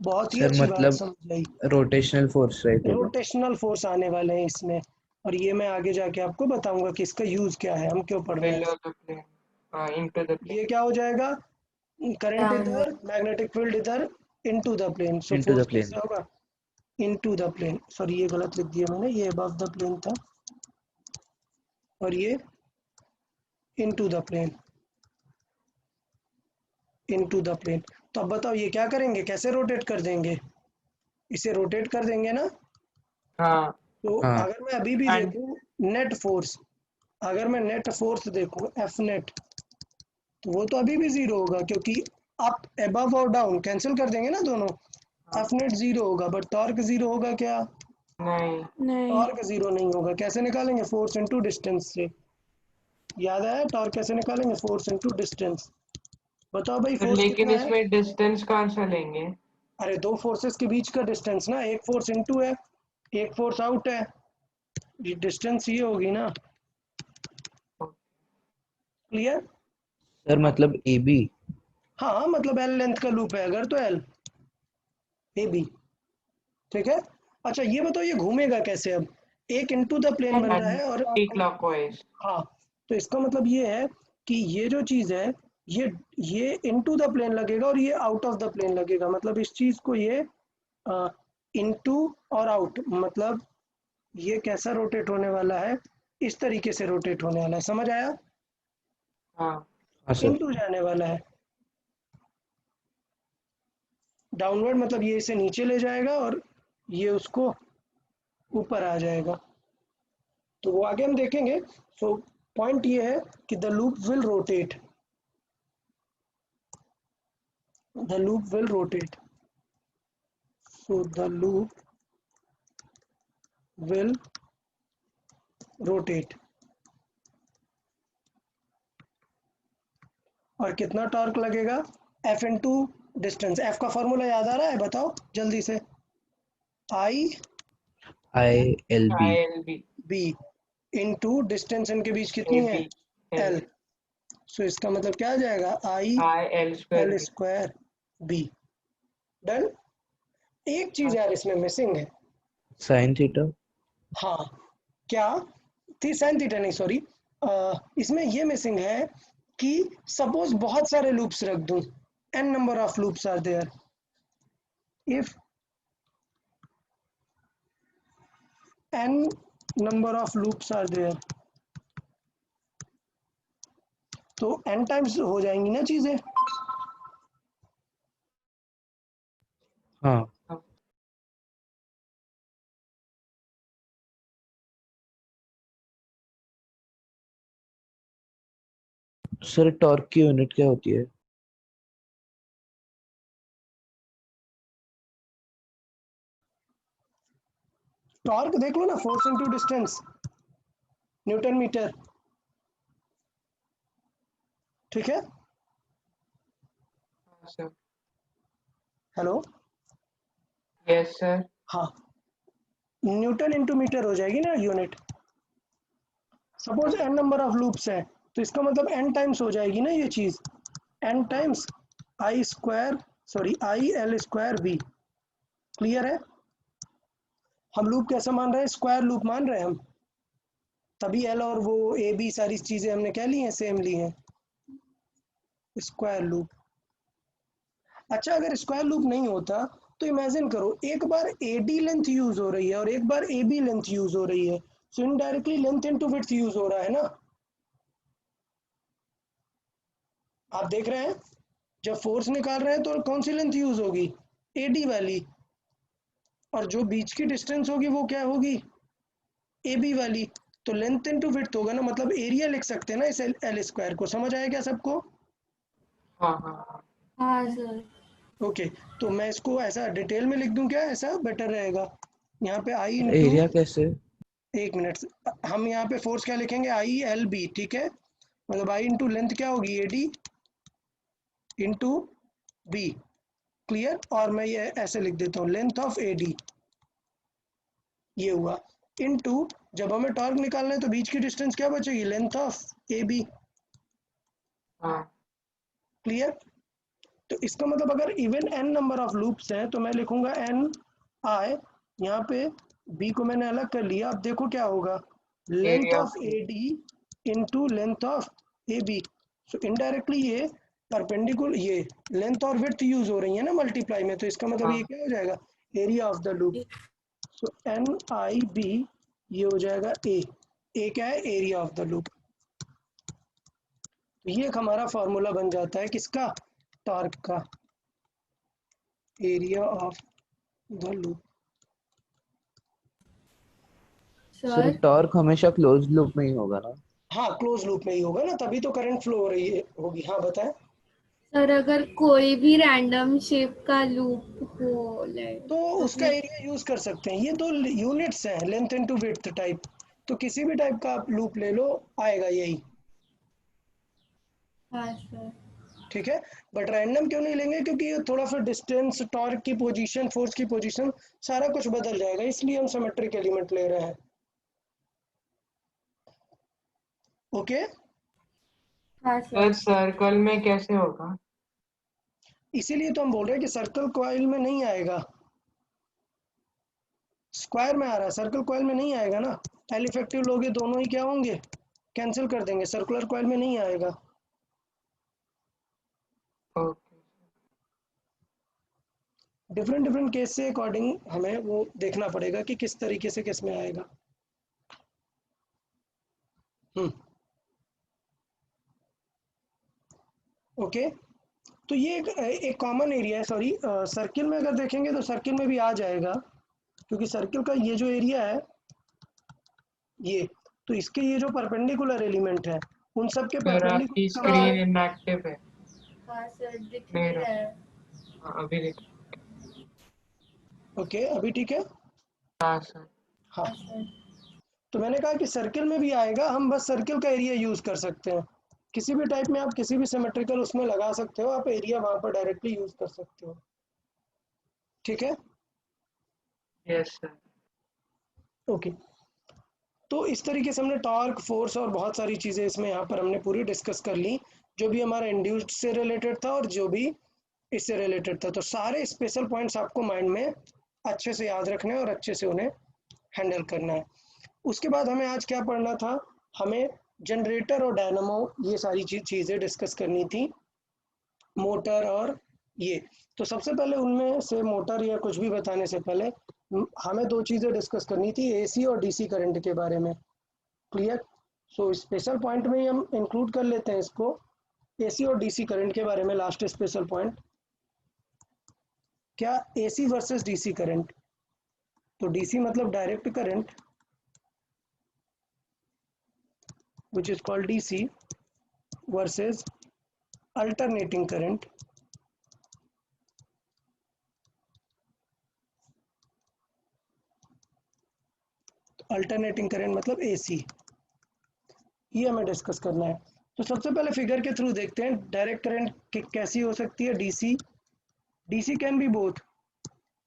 बहुत ही सर अच्छी बात मतलब समझ आई। रोटेशनल फोर्स राइट होगा। रोटेशनल फोर्स आने वाले हैं इसमें, और ये मैं आगे जाके आपको बताऊंगा कि इसका यूज क्या है, हम क्यों पढ़ रहे हैं। Below the plane. Into the plane. ये क्या हो जाएगा? Current downward. इधर, मैग्नेटिक फील्ड इधर, into the plane. So into force the plane. कैसा होगा? Into the plane. सॉरी, ये गलत लिख दिया मैंने, ये अबव द प्लेन था और ये into the plane, into the plane. तो अब बताओ ये क्या करेंगे, कैसे रोटेट कर देंगे? इसे रोटेट कर देंगे ना। हाँ। तो हाँ अगर मैं अभी भी एंड देखूं नेट फोर्स, अगर मैं नेट फोर्स देखूं एफ नेट, तो वो तो अभी भी 0 होगा क्योंकि अप, अबव और डाउन कैंसिल कर देंगे ना दोनों, एफ नेट 0 होगा बट टॉर्क 0 होगा क्या? नहीं, नहीं। टॉर्क 0 नहीं होगा। कैसे निकालेंगे? फोर्स इनटू डिस्टेंस से। याद आया? टॉर्क कैसे निकालेंगे? Force into distance. बताओ भाई तो फोर्स लेकिन कितना है? इसमें डिस्टेंस कौन सा लेंगे? अरे दो फोर्सेस के बीच का डिस्टेंस ना, एक फोर्स इनटू है, एक फोर्स आउट है, ये डिस्टेंस ये होगी ना। क्लियर? सर मतलब ए बी। हाँ मतलब एल लेंथ का लूप है अगर तो एल ए बी। ठीक है। अच्छा ये बताओ ये घूमेगा कैसे? अब एक इनटू द प्लेन बन रहा है और एंटी क्लॉकवाइज। हाँ, तो इसका मतलब ये है कि ये जो चीज है ये इनटू द प्लेन लगेगा और ये आउट ऑफ द प्लेन लगेगा। मतलब इस चीज को ये इनटू और आउट, मतलब ये कैसा रोटेट होने वाला है? इस तरीके से रोटेट होने वाला है। समझ आया? हाँ, हाँ सर। इनटू जाने वाला है। डाउनवर्ड मतलब ये इसे नीचे ले जाएगा और ये उसको ऊपर आ जाएगा। तो वो आगे हम देखेंगे। सो पॉइंट ये है कि the loop will rotate, the loop will rotate, so the loop will rotate। और कितना टॉर्क लगेगा? F into distance. F का फॉर्मूला याद आ रहा है? बताओ जल्दी से। I I L B. ILB B into distance इनके बीच कितनी है? AB L। सो इसका मतलब क्या आ जाएगा? I IL square L B। Square B। Done. एक चीज यार इसमें मिसिंग है। Sine theta. हाँ क्या थी? साइन थीटा नहीं, सॉरी। इसमें ये मिसिंग है कि सपोज बहुत सारे लूप्स रख दूं, n number of loops are there, if n number of loops are there, तो n टाइम्स हो जाएंगी ना चीजें। हाँ सर, टॉर्क की यूनिट क्या होती है? टॉर्क देख लो ना, force into distance, newton metre. ठीक है। सर। हेलो। Yes sir. हाँ, न्यूटन इंटू मीटर हो जाएगी ना unit. Suppose n number of loops है तो इसका मतलब n टाइम्स हो जाएगी ना ये चीज, n times I square, sorry I L square B. Clear है? हम लूप कैसा मान रहे हैं? स्क्वायर लूप मान रहे हैं हम, तभी एल और वो ए बी सारी चीजें हमने क्या ली हैं? सेम ली हैं। Square loop. अच्छा अगर स्क्वायर लूप नहीं होता तो इमेजिन करो एक बार ए डी लेंथ यूज हो रही है और एक बार ए बी लेंथ यूज हो रही है, so indirectly length into width use हो रहा है ना। आप देख रहे हैं जब फोर्स निकाल रहे हैं तो कौन सी लेंथ यूज होगी? एडी वाली। और जो बीच की डिस्टेंस होगी वो क्या होगी? ए बी वाली। तो लेंथ इनटू विड्थ होगा ना, मतलब एरिया लिख सकते हैं ना इस एल स्क्वायर को। समझ आया क्या सबको? हाँ हाँ हाँ। हाँ सर। ओके। तो मैं इसको ऐसा डिटेल में लिख दूं क्या? ऐसा बेटर रहेगा। यहाँ पे आई इंटू, एरिया कैसे? एक मिनट, हम यहाँ पे फोर्स क्या लिखेंगे? I L B. ठीक है। मतलब आई इंटू लेंथ क्या होगी? A D into B. Clear? और मैं ये ऐसे लिख देता हूँ, लेंथ ऑफ ए डी, ये हुआ, इनटू जब हमें टॉर्क निकालना है तो बीच की डिस्टेंस क्या बचेगी? Length of A B. हाँ क्लियर? तो इसका मतलब अगर even n number of loops हैं तो मैं लिखूंगा n आई, यहाँ पे b को मैंने अलग कर लिया। अब देखो क्या होगा? Length area of A D into length of A B. So indirectly ये परपेंडिकुलर, ये लेंथ और विड्थ यूज हो रही है ना मल्टीप्लाई में, तो इसका मतलब ये हाँ। क्या हो जाएगा? Area of the loop. So N I B, ये हो जाएगा ए क्या है? Area of the loop. तो ये एक हमारा फॉर्मूला बन जाता है किसका? टॉर्क का, area of the loop. Sir sir torque हमेशा क्लोज लूप में ही होगा ना? हाँ क्लोज लूप में ही होगा ना, तभी तो करंट फ्लो हो रही है होगी। हाँ बताएं। सर अगर कोई भी रैंडम शेप का लूप हो तो उसका एरिया यूज कर सकते हैं। ये दो यूनिट्स हैं, लेंथ इनटू विड्थ टाइप, तो किसी भी टाइप का आप लूप ले लो आएगा यही। हाँ सर। ठीक है, बट रैंडम क्यों नहीं लेंगे, क्योंकि ये थोड़ा फिर डिस्टेंस, टॉर्क की पोजीशन, फोर्स की पोजीशन सारा कुछ बदल जाएगा, इसलिए हम सिमेट्रिक एलिमेंट ले रहे हैं। ओके, हाँ सर। सर सर्कल में कैसे होगा? इसीलिए तो हम बोल रहे हैं कि सर्कल कॉइल में नहीं आएगा, स्क्वायर में आ रहा है, सर्कल कॉइल में नहीं आएगा ना। एल इफेक्टिव लोगे दोनों ही क्या होंगे, कैंसिल कर देंगे, सर्कुलर कॉइल में नहीं आएगा। ओके। डिफरेंट डिफरेंट केस से अकॉर्डिंग हमें वो देखना पड़ेगा कि किस तरीके से किस में आएगा। ओके, तो ये एक कॉमन एरिया है। सॉरी, सर्किल में अगर देखेंगे तो सर्किल में भी आ जाएगा, क्योंकि सर्किल का ये जो एरिया है ये, तो इसके ये जो परपेंडिकुलर एलिमेंट है उन सब के सर आपकी परपेंडिकुलर। स्क्रीन इनएक्टिव है। हाँ सर, दिख नहीं नहीं रहा। रहा है। हाँ, अभी देख। ओके, अभी ठीक है। हाँ सर। हाँ, हाँ सर। तो मैंने कहा कि सर्किल में भी आएगा, हम बस सर्किल का एरिया यूज कर सकते हैं। किसी भी टाइप में आप किसी भी सिमेट्रिकल उसमें लगा सकते हो, आप एरिया वहां पर डायरेक्टली यूज कर सकते हो। ठीक है, यस सर। ओके। तो इस तरीके से हमने टॉर्क, फोर्स और बहुत सारी चीज़ें इसमें यहाँ पर हमने पूरी डिस्कस कर ली, जो भी हमारा इंड्यूस्ड से रिलेटेड था और जो भी इससे रिलेटेड था। तो सारे स्पेशल पॉइंट्स आपको माइंड में अच्छे से याद रखने हैं और अच्छे से उन्हें हैंडल करना है। उसके बाद हमें आज क्या पढ़ना था, हमें जनरेटर और डायनामो ये सारी चीज़ें डिस्कस करनी थी, मोटर और ये। तो सबसे पहले उनमें से मोटर या कुछ भी बताने से पहले हमें दो चीज़ें डिस्कस करनी थी, एसी और डीसी करंट के बारे में। क्लियर? सो स्पेशल पॉइंट में ही हम इंक्लूड कर लेते हैं इसको, एसी और डीसी करंट के बारे में। लास्ट स्पेशल पॉइंट क्या, एसी वर्सेस डीसी करंट। तो डीसी मतलब direct current which is called DC versus alternating current alternating current मतलब AC, ये हमें डिस्कस करना है। तो सबसे पहले फिगर के थ्रू देखते हैं डायरेक्ट करंट कैसी हो सकती है। DC, DC can be both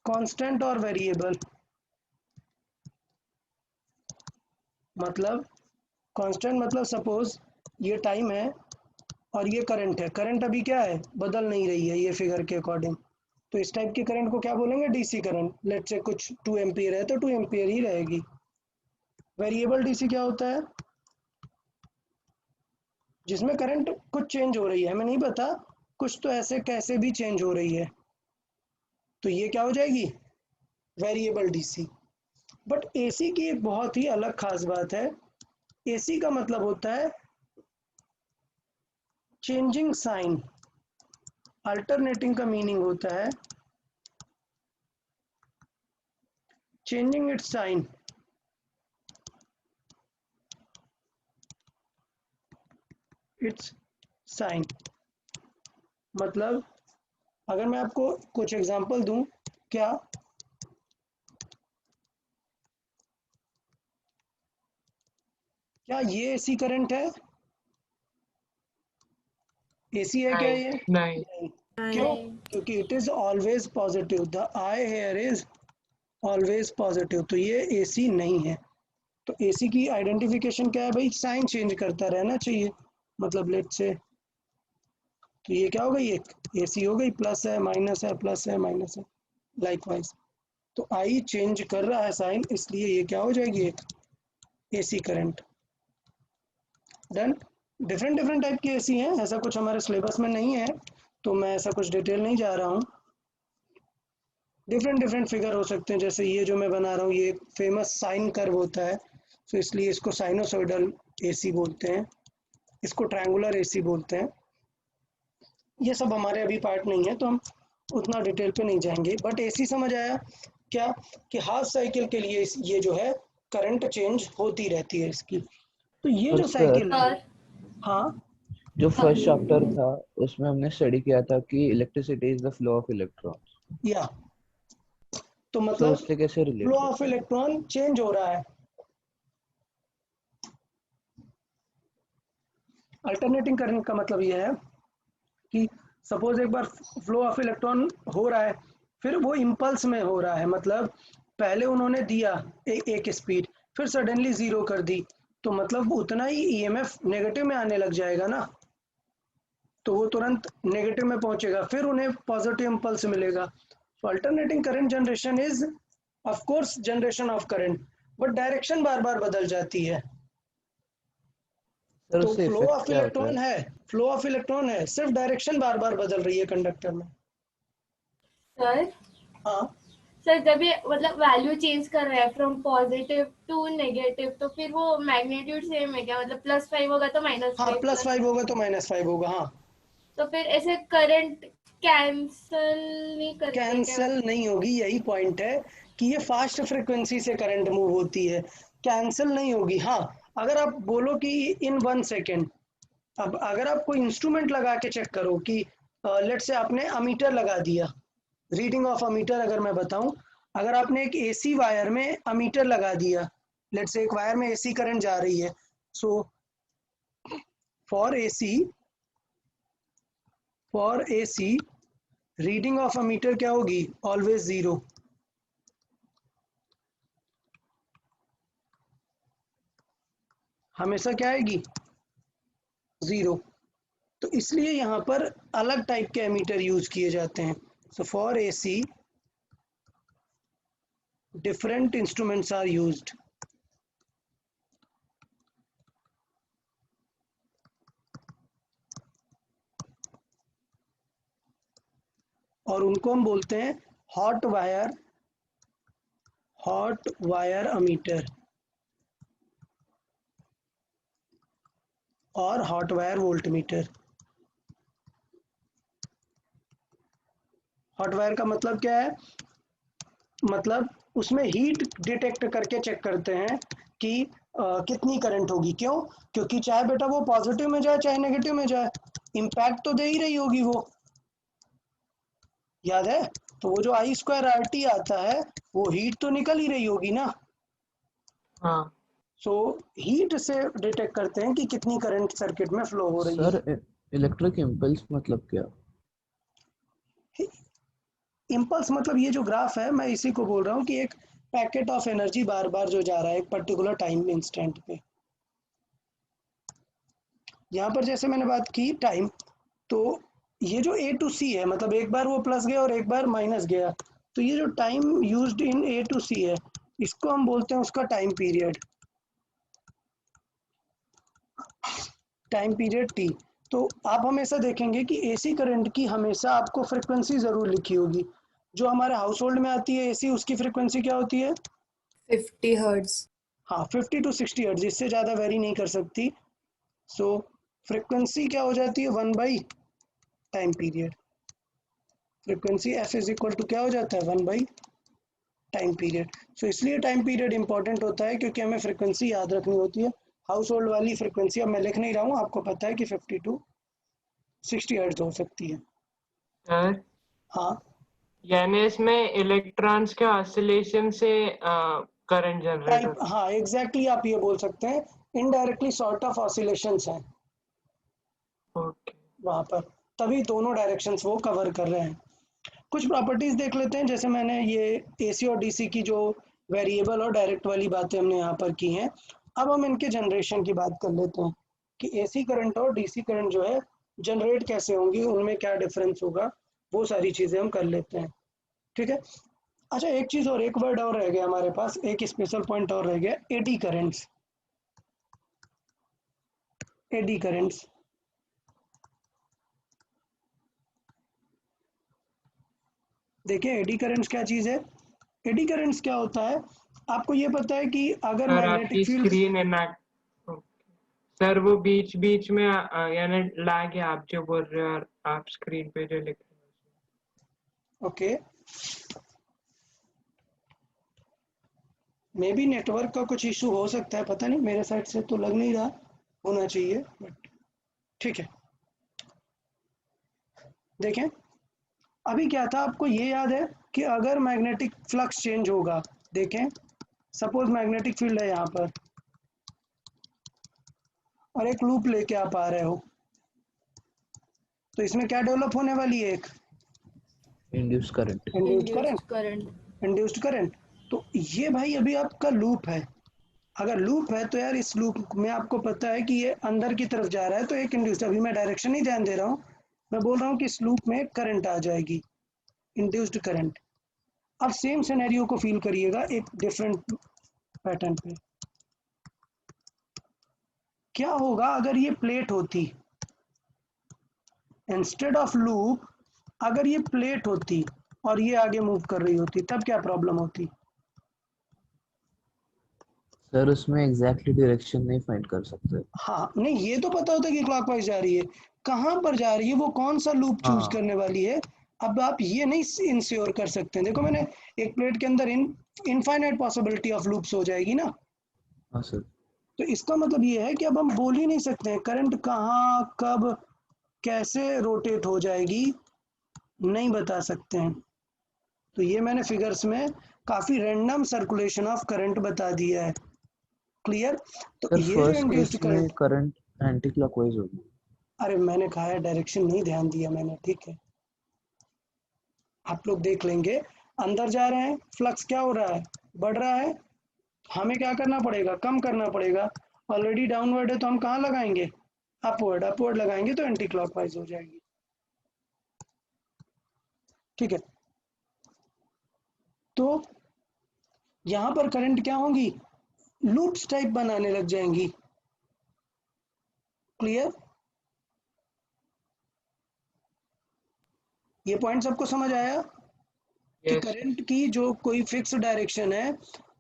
constant और वेरिएबल। मतलब कांस्टेंट मतलब सपोज ये टाइम है और ये करंट है, करंट अभी क्या है, बदल नहीं रही है ये फिगर के अकॉर्डिंग, तो इस टाइप के करंट को क्या बोलेंगे, डीसी करंट। लेट्स से कुछ 2 एम्पियर है तो 2 एम्पियर ही रहेगी। वेरिएबल डीसी क्या होता है, जिसमें करंट कुछ चेंज हो रही है, हमें नहीं पता, कुछ तो ऐसे कैसे भी चेंज हो रही है, तो ये क्या हो जाएगी, वेरिएबल डीसी। बट एसी की एक बहुत ही अलग खास बात है, एसी का मतलब होता है चेंजिंग साइन, अल्टरनेटिंग का मीनिंग होता है changing its sign. Its sign मतलब अगर मैं आपको कुछ एग्जांपल दूं, क्या ये एसी करंट है, एसी है क्या ये? नहीं। नहीं। क्यों? क्योंकि it is always positive, the I here is always positive, तो ये एसी नहीं है। तो एसी की आइडेंटिफिकेशन क्या है भाई, साइन चेंज करता रहना चाहिए। मतलब लेट से, तो ये क्या हो गई, एक एसी हो गई, प्लस है माइनस है, प्लस है माइनस है, लाइकवाइज। तो आई चेंज कर रहा है साइन, इसलिए ये क्या हो जाएगी, एक AC current. Done. Different different type के एसी हैं, ऐसा कुछ हमारे सिलेबस में नहीं है तो मैं ऐसा कुछ डिटेल नहीं जा रहा हूँ। डिफरेंट डिफरेंट फिगर हो सकते हैं, जैसे ये जो मैं बना रहा हूँ ये फेमस साइन कर्व होता है, तो इसलिए इसको साइनोसॉइडल एसी बोलते हैं, इसको ट्रायंगुलर एसी बोलते हैं। ये सब हमारे अभी पार्ट नहीं है तो हम उतना डिटेल पे नहीं जाएंगे, बट एसी समझ आया क्या, कि हाफ साइकिल के लिए ये जो है करंट चेंज होती रहती है इसकी। तो ये जो सर साइकिल है, और हाँ जो फर्स्ट चैप्टर था उसमें हमने स्टडी किया था कि electricity is the flow of electrons, या तो तो मतलब उससे कैसे रिलेट फ्लो ऑफ करते हैं? इलेक्ट्रॉन चेंज हो रहा है। अल्टरनेटिंग करंट का मतलब यह है कि सपोज एक बार फ्लो ऑफ इलेक्ट्रॉन हो रहा है, फिर वो इम्पल्स में हो रहा है, मतलब पहले उन्होंने दिया एक स्पीड, फिर सडनली जीरो कर दी, तो मतलब उतना ही ईएमएफ नेगेटिव में आने लग जाएगा ना, तो वो तुरंत नेगेटिव में पहुंचेगा, फिर उन्हें पॉजिटिव इम्पल्स मिलेगा। So alternating current generation is of course generation of current, but direction बार बार बदल जाती है। सर तो उससे फ्लो इफेक्ट ऑफ क्या होता इलेक्ट्रॉन है? है, फ्लो ऑफ इलेक्ट्रॉन है, सिर्फ डायरेक्शन बार बार बदल रही है कंडक्टर में। सर हाँ सर जब ये मतलब वैल्यू चेंज कर रहा है फ्रॉम पॉजिटिव टू नेगेटिव, तो फिर वो मैग्नीट्यूड सेम है क्या? मतलब +5 होगा तो हाँ, -5 +5 होगा तो -5 होगा। हाँ, तो फिर ऐसे करंट कैंसल नहीं करेंगे क्या? कैंसल नहीं होगी, यही पॉइंट है कि ये फास्ट फ्रिक्वेंसी से करंट मूव होती है, कैंसल नहीं होगी। हाँ, अगर आप बोलो कि इन 1 सेकेंड, अब अगर आप कोई इंस्ट्रूमेंट लगा के चेक करो कि लेट से आपने अमीटर लगा दिया, रीडिंग ऑफ अमीटर अगर मैं बताऊं, अगर आपने एक एसी वायर में अमीटर लगा दिया, लेट से एक वायर में एसी करंट जा रही है, सो for AC reading of ammeter क्या होगी? Always zero. हमेशा क्या आएगी? जीरो। तो इसलिए यहाँ पर अलग टाइप के एमीटर यूज किए जाते हैं। So for AC different instruments are used. और उनको हम बोलते हैं हॉट वायर अमीटर और hot wire voltmeter. Hot wire का मतलब क्या है? मतलब उसमें हीट डिटेक्ट करके चेक करते हैं कि कितनी करंट होगी। क्यों? क्योंकि चाहे बेटा वो पॉजिटिव में जाए चाहे नेगेटिव में जाए, इम्पैक्ट तो दे ही रही होगी वो, याद है? तो वो जो I²RT आता है, वो हीट तो निकल ही रही होगी ना। हाँ सो हीट से डिटेक्ट करते हैं कि कितनी करंट सर्किट में फ्लो हो रही सर है। इलेक्ट्रिक इम्पल्स मतलब क्या? इम्पल्स मतलब ये जो ग्राफ है, मैं इसी को बोल रहा हूँ कि एक पैकेट ऑफ एनर्जी बार बार जो जा रहा है एक पर्टिकुलर टाइम इंस्टेंट पे। यहाँ पर जैसे मैंने बात की टाइम, तो ये जो A to C है, मतलब एक बार वो प्लस गया और एक बार माइनस गया, तो ये जो time used in A to C है, इसको हम बोलते हैं उसका टाइम पीरियड T। तो आप हमेशा देखेंगे कि एसी करंट की हमेशा आपको फ्रिक्वेंसी जरूर लिखी होगी। जो हमारे हाउस होल्ड में आती है एसी, उसकी फ्रिक्वेंसी क्या होती है? 50 हर्ट्ज। हाँ, 50 to 60 हर्ट्ज, इससे ज़्यादा वेरी नहीं कर सकती। सो फ्रिक्वेंसी क्या हो जाती है? 1 by time period. Frequency F is equal to क्या हो जाता है? 1 by टाइम पीरियड। सो इसलिए टाइम पीरियड इंपॉर्टेंट होता है, क्योंकि हमें फ्रिक्वेंसी याद रखनी होती है। हाउस होल्ड वाली फ्रिक्वेंसी अब मैं लिख नहीं रहा हूँ, आपको पता है कि 50 to 60 हर्ट्ज हो सकती है। सर, हाँ, यानी इसमें इलेक्ट्रॉन्स के ऑसिलेशन से करंट जनरेट टाइप, होता हाँ एग्जैक्टली आप ये बोल सकते हैं, इनडायरेक्टली सॉर्ट ऑफ ऑसिलेशंस हैं है। ओके। वहाँ पर, तभी दोनों डायरेक्शंस वो कवर कर रहे हैं। कुछ प्रॉपर्टीज देख लेते हैं, जैसे मैंने ये एसी और डीसी की जो वेरिएबल और डायरेक्ट वाली बातें हमने यहाँ पर की हैं। अब हम इनके जनरेशन की बात कर लेते हैं कि एसी करंट और डीसी करंट जो है जनरेट कैसे होंगी, उनमें क्या डिफरेंस होगा, वो सारी चीज़ें हम कर लेते हैं। ठीक है। अच्छा, एक चीज़ और, एक वर्ड और रह गया हमारे पास, एक स्पेशल पॉइंट और रह गया, एडी करंट्स। एडी करंट्स देखिए, एडी करंट्स क्या चीज़ है? एडी करंट्स क्या होता है? आपको ये पता है कि अगर सर मैग्नेटिक आपकी फील्ड, स्क्रीन है ना? सर वो बीच बीच में यानी लैग है, आप जो बोल रहे हो और आप स्क्रीन पे जो लिख रहे हो। ओके, मे बी नेटवर्क का कुछ इशू हो सकता है, पता नहीं, मेरे साइड से तो लग नहीं रहा होना चाहिए, बट ठीक है। देखें अभी क्या था, आपको ये याद है कि अगर मैग्नेटिक फ्लक्स चेंज होगा, देखें सपोज मैग्नेटिक फील्ड है यहाँ पर और एक लूप लेके आप आ रहे हो, तो इसमें क्या डेवलप होने वाली है, एक induce current. Induced current. Induced current. Induced current, तो ये भाई अभी आपका लूप है। अगर लूप है तो यार इस लूप में आपको पता है कि ये अंदर की तरफ जा रहा है, तो एक इंड्यूस्ड, अभी मैं डायरेक्शन नहीं ध्यान दे रहा हूँ, मैं बोल रहा हूँ कि इस लूप में करंट आ जाएगी, इंड्यूस्ड करंट। अब सेम सिनेरियो को फील करिएगा एक डिफरेंट पैटर्न पे। क्या होगा अगर ये प्लेट होती, इंस्टेड ऑफ लूप अगर ये प्लेट होती और ये आगे मूव कर रही होती, तब क्या प्रॉब्लम होती? सर उसमें एग्जैक्टली डायरेक्शन नहीं फाइंड कर सकते। हाँ नहीं, ये तो पता होता है कि क्लॉकवाइज जा रही है, कहाँ पर जा रही है, वो कौन सा लूप चूज हाँ करने वाली है, अब आप ये नहीं इंश्योर कर सकते हैं। देखो मैंने एक प्लेट के अंदर इनफाइनाइट पॉसिबिलिटी ऑफ लूप्स हो जाएगी ना, हाँ सर। तो इसका मतलब ये है कि अब हम बोल ही नहीं सकते हैं करंट कहाँ कब कैसे रोटेट हो जाएगी, नहीं बता सकते हैं। तो ये मैंने फिगर्स में काफी रैंडम सर्कुलेशन ऑफ करंट बता दिया है। क्लियर? तो सर ये जो फर्स्ट केस इंड्यूस्ड में करंट, करंट एंटी क्लॉकवाइज होगी। अरे मैंने कहा है डायरेक्शन नहीं ध्यान दिया मैंने, ठीक है आप लोग देख लेंगे। अंदर जा रहे हैं, फ्लक्स क्या हो रहा है, बढ़ रहा है, हमें क्या करना पड़ेगा, कम करना पड़ेगा। ऑलरेडी डाउनवर्ड है तो हम कहाँ लगाएंगे, अपवर्ड, अपवर्ड लगाएंगे तो एंटी क्लॉकवाइज हो जाएगी। ठीक है, तो यहां पर करंट क्या होंगी, लूप्स टाइप बनाने लग जाएंगी। क्लियर? ये पॉइंट सबको समझ आया कि यस करंट की जो कोई फिक्स डायरेक्शन है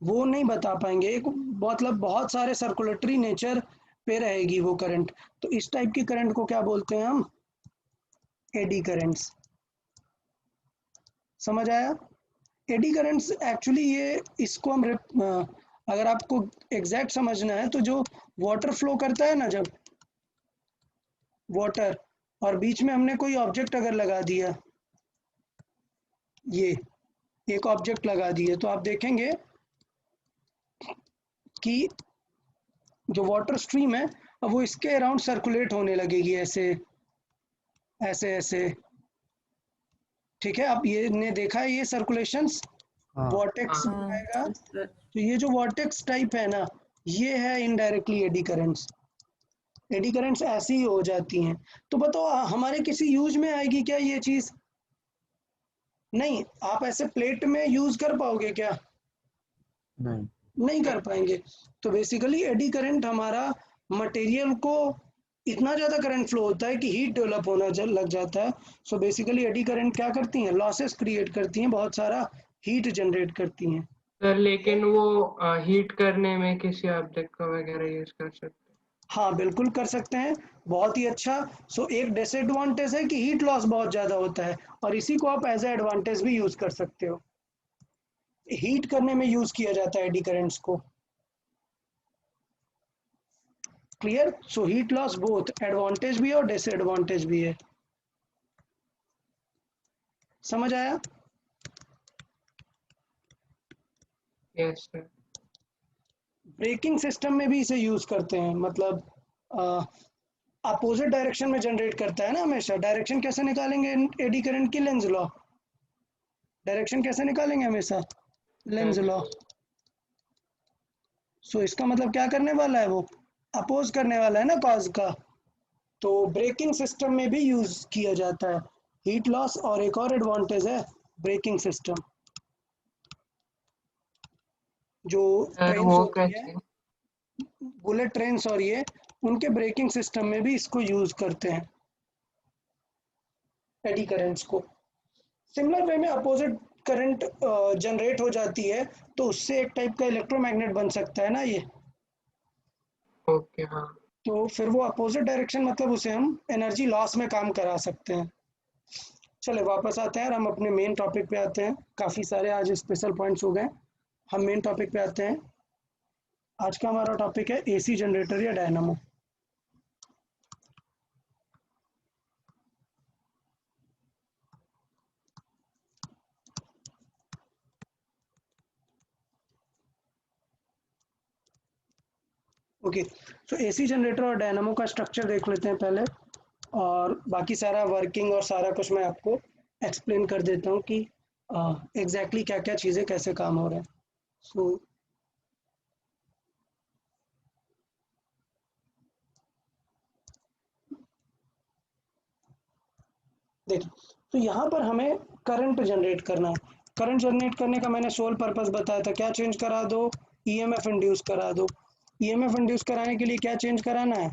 वो नहीं बता पाएंगे, एक मतलब बहुत सारे सर्कुलेटरी नेचर पे रहेगी वो करंट। तो इस टाइप की करंट को क्या बोलते हैं हम, एडी करंट्स। समझ आया? एडी करंट्स एक्चुअली ये इसको हम अगर आपको एग्जैक्ट समझना है तो जो वाटर फ्लो करता है ना, जब वाटर और बीच में हमने कोई ऑब्जेक्ट अगर लगा दिया, ये एक ऑब्जेक्ट लगा दिए, तो आप देखेंगे कि जो वाटर स्ट्रीम है अब वो इसके अराउंड सर्कुलेट होने लगेगी, ऐसे ऐसे ऐसे। ठीक है, अब ये ने देखा है ये सर्कुलेशंस, हाँ वॉर्टेक्स हाँ हाँ बनाएगा। yes, sir. तो ये जो वॉर्टेक्स टाइप है ना, ये है indirectly eddy currents. Eddy currents ऐसी ही हो जाती हैं। तो बताओ हमारे किसी यूज में आएगी क्या ये चीज? नहीं। आप ऐसे प्लेट में यूज कर पाओगे क्या? नहीं। नहीं कर पाएंगे। तो बेसिकली एडी करंट हमारा मटेरियल को इतना ज़्यादा करंट फ्लो होता है कि हीट डेवलप होना लग जाता है। सो बेसिकली एडी करंट क्या करती हैं, लॉसेस क्रिएट करती हैं, बहुत सारा हीट जनरेट करती हैं। सर, लेकिन वो हीट करने में किसी ऑब्जेक्ट का वगैरह यूज कर सकते हैं? हाँ बिल्कुल कर सकते हैं, बहुत ही अच्छा। सो एक डिसएडवांटेज है कि हीट लॉस बहुत ज़्यादा होता है, और इसी को आप एज ए एडवांटेज भी यूज़ कर सकते हो। हीट करने में यूज़ किया जाता है एडी करंट्स को। Clear? So heat loss both advantage भी है और डिसएडवांटेज भी है। समझ आया? Yes sir. ब्रेकिंग सिस्टम में भी इसे यूज करते हैं, मतलब अपोजिट डायरेक्शन में जनरेट करता है ना हमेशा। डायरेक्शन कैसे निकालेंगे एडी करंट की, लेंज लॉ। डायरेक्शन कैसे निकालेंगे हमेशा, लेंज लॉ। सो इसका मतलब क्या करने वाला है, वो अपोज करने वाला है ना कॉज का। तो ब्रेकिंग सिस्टम में भी यूज किया जाता है हीट लॉस। और एक और एडवांटेज है ब्रेकिंग सिस्टम, जो सर ट्रेन्स वो होती है, कैसे? बुलेट ट्रेन्स और ये, उनके ब्रेकिंग सिस्टम में भी इसको यूज करते हैं एडी करंट्स को। सिमिलर वे में अपोजिट करंट जनरेट हो जाती है तो उससे एक टाइप का इलेक्ट्रोमैग्नेट बन सकता है ना ये। ओके हाँ। तो फिर वो अपोजिट डायरेक्शन, मतलब उसे हम एनर्जी लॉस में काम करा सकते हैं। चले वापस आते हैं और हम अपने मेन टॉपिक पे आते हैं। काफ़ी सारे आज स्पेशल पॉइंट्स हो गए, हम मेन टॉपिक पे आते हैं। आज का हमारा टॉपिक है एसी जनरेटर या डायनामो। ओके, सो एसी जनरेटर और डायनामो का स्ट्रक्चर देख लेते हैं पहले, और बाकी सारा वर्किंग और सारा कुछ मैं आपको एक्सप्लेन कर देता हूँ कि एग्जैक्टली क्या क्या चीज़ें कैसे काम हो रहे हैं। सो देखिए, तो यहाँ पर हमें करंट जनरेट करना है। करंट जनरेट करने का मैंने सोल पर्पस बताया था, क्या चेंज करा दो, ईएमएफ इंड्यूस करा दो। ईएमएफ इंड्यूस कराने के लिए क्या चेंज कराना है,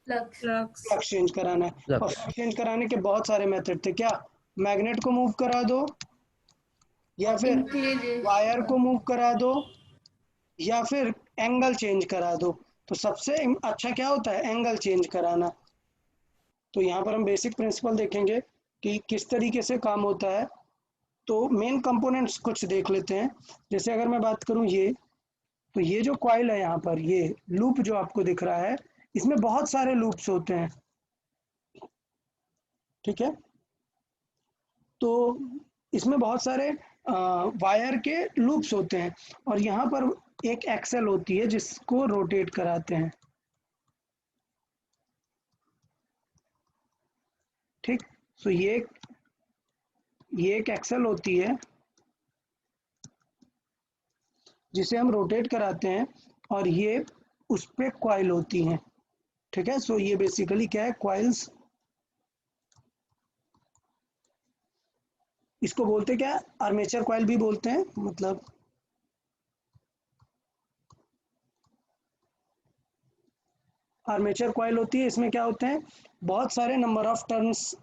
फ्लक्स। Flux. फ्लक्स चेंज कराना है। और फ्लक्स। फ्लक्स चेंज कराने के बहुत सारे मेथड थे, क्या मैग्नेट को मूव करा दो, या फिर वायर को मूव करा दो, या फिर एंगल चेंज करा दो। तो सबसे अच्छा क्या होता है, एंगल चेंज कराना। तो यहाँ पर हम बेसिक प्रिंसिपल देखेंगे कि किस तरीके से काम होता है। तो मेन कंपोनेंट्स कुछ देख लेते हैं। जैसे अगर मैं बात करूँ ये, तो ये जो कॉइल है यहाँ पर, ये लूप जो आपको दिख रहा है, इसमें बहुत सारे लूप्स होते हैं, ठीक है। तो इसमें बहुत सारे वायर के लूप्स होते हैं, और यहाँ पर एक एक्सेल होती है जिसको रोटेट कराते हैं, ठीक। सो ये एक एक्सेल होती है जिसे हम रोटेट कराते हैं, और ये उस पे कॉइल होती हैं, ठीक है। सो ये बेसिकली क्या है, कॉइल्स। इसको बोलते क्या, आर्मेचर कॉइल भी बोलते हैं, मतलब आर्मेचर कॉइल होती है। इसमें क्या होते हैं, बहुत सारे नंबर ऑफ टर्न्स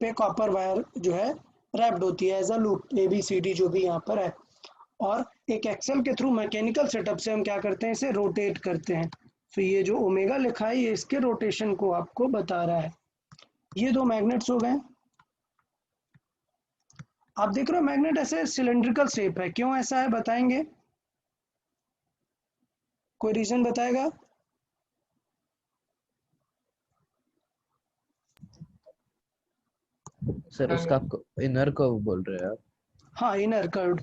पे कॉपर वायर जो है रैप्ड होती है एज अ लूप, ABCD जो भी यहाँ पर है। और एक एक्सेल के थ्रू मैकेनिकल सेटअप से हम क्या करते हैं, इसे रोटेट करते हैं। तो ये जो ओमेगा लिखा है, ये इसके रोटेशन को आपको बता रहा है। ये दो मैग्नेट्स हो गए। आप देख रहे हो मैग्नेट ऐसे सिलेंड्रिकल शेप है, क्यों ऐसा है बताएंगे, कोई रीजन बताएगा। सर उसका आप इनर कर्व बोल रहे हैं आप? हाँ, इनर कर्व्ड।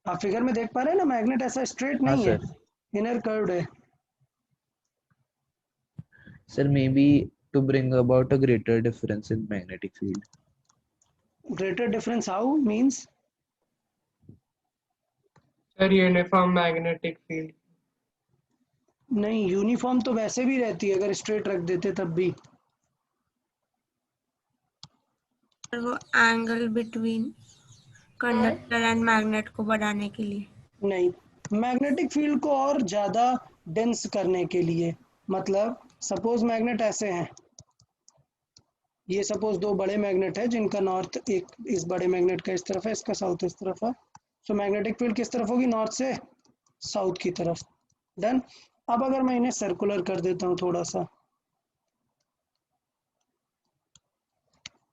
आप फिगर में देख पा रहे हैं ना, मैग्नेट ऐसा स्ट्रेट हाँ नहीं है, सर। इनर कर्व्ड है। Sir may be to bring about a greater difference in magnetic field. Greater difference how means, sir uniform magnetic field. नहीं, यूनिफॉर्म तो वैसे भी रहती है, अगर स्ट्रेट रख देते तब भी। वो angle between conductor and magnet को बढ़ाने के लिए। नहीं, मैग्नेटिक फील्ड को और ज़्यादा डेंस करने के लिए। मतलब सपोज मैग्नेट ऐसे हैं, ये सपोज दो बड़े मैग्नेट है जिनका नॉर्थ, एक इस बड़े मैग्नेट का इस तरफ है, इसका साउथ इस तरफ है। सो मैग्नेटिक फील्ड किस तरफ होगी, नॉर्थ से साउथ की तरफ। डन। अब अगर मैं इन्हें सर्कुलर कर देता हूँ थोड़ा सा,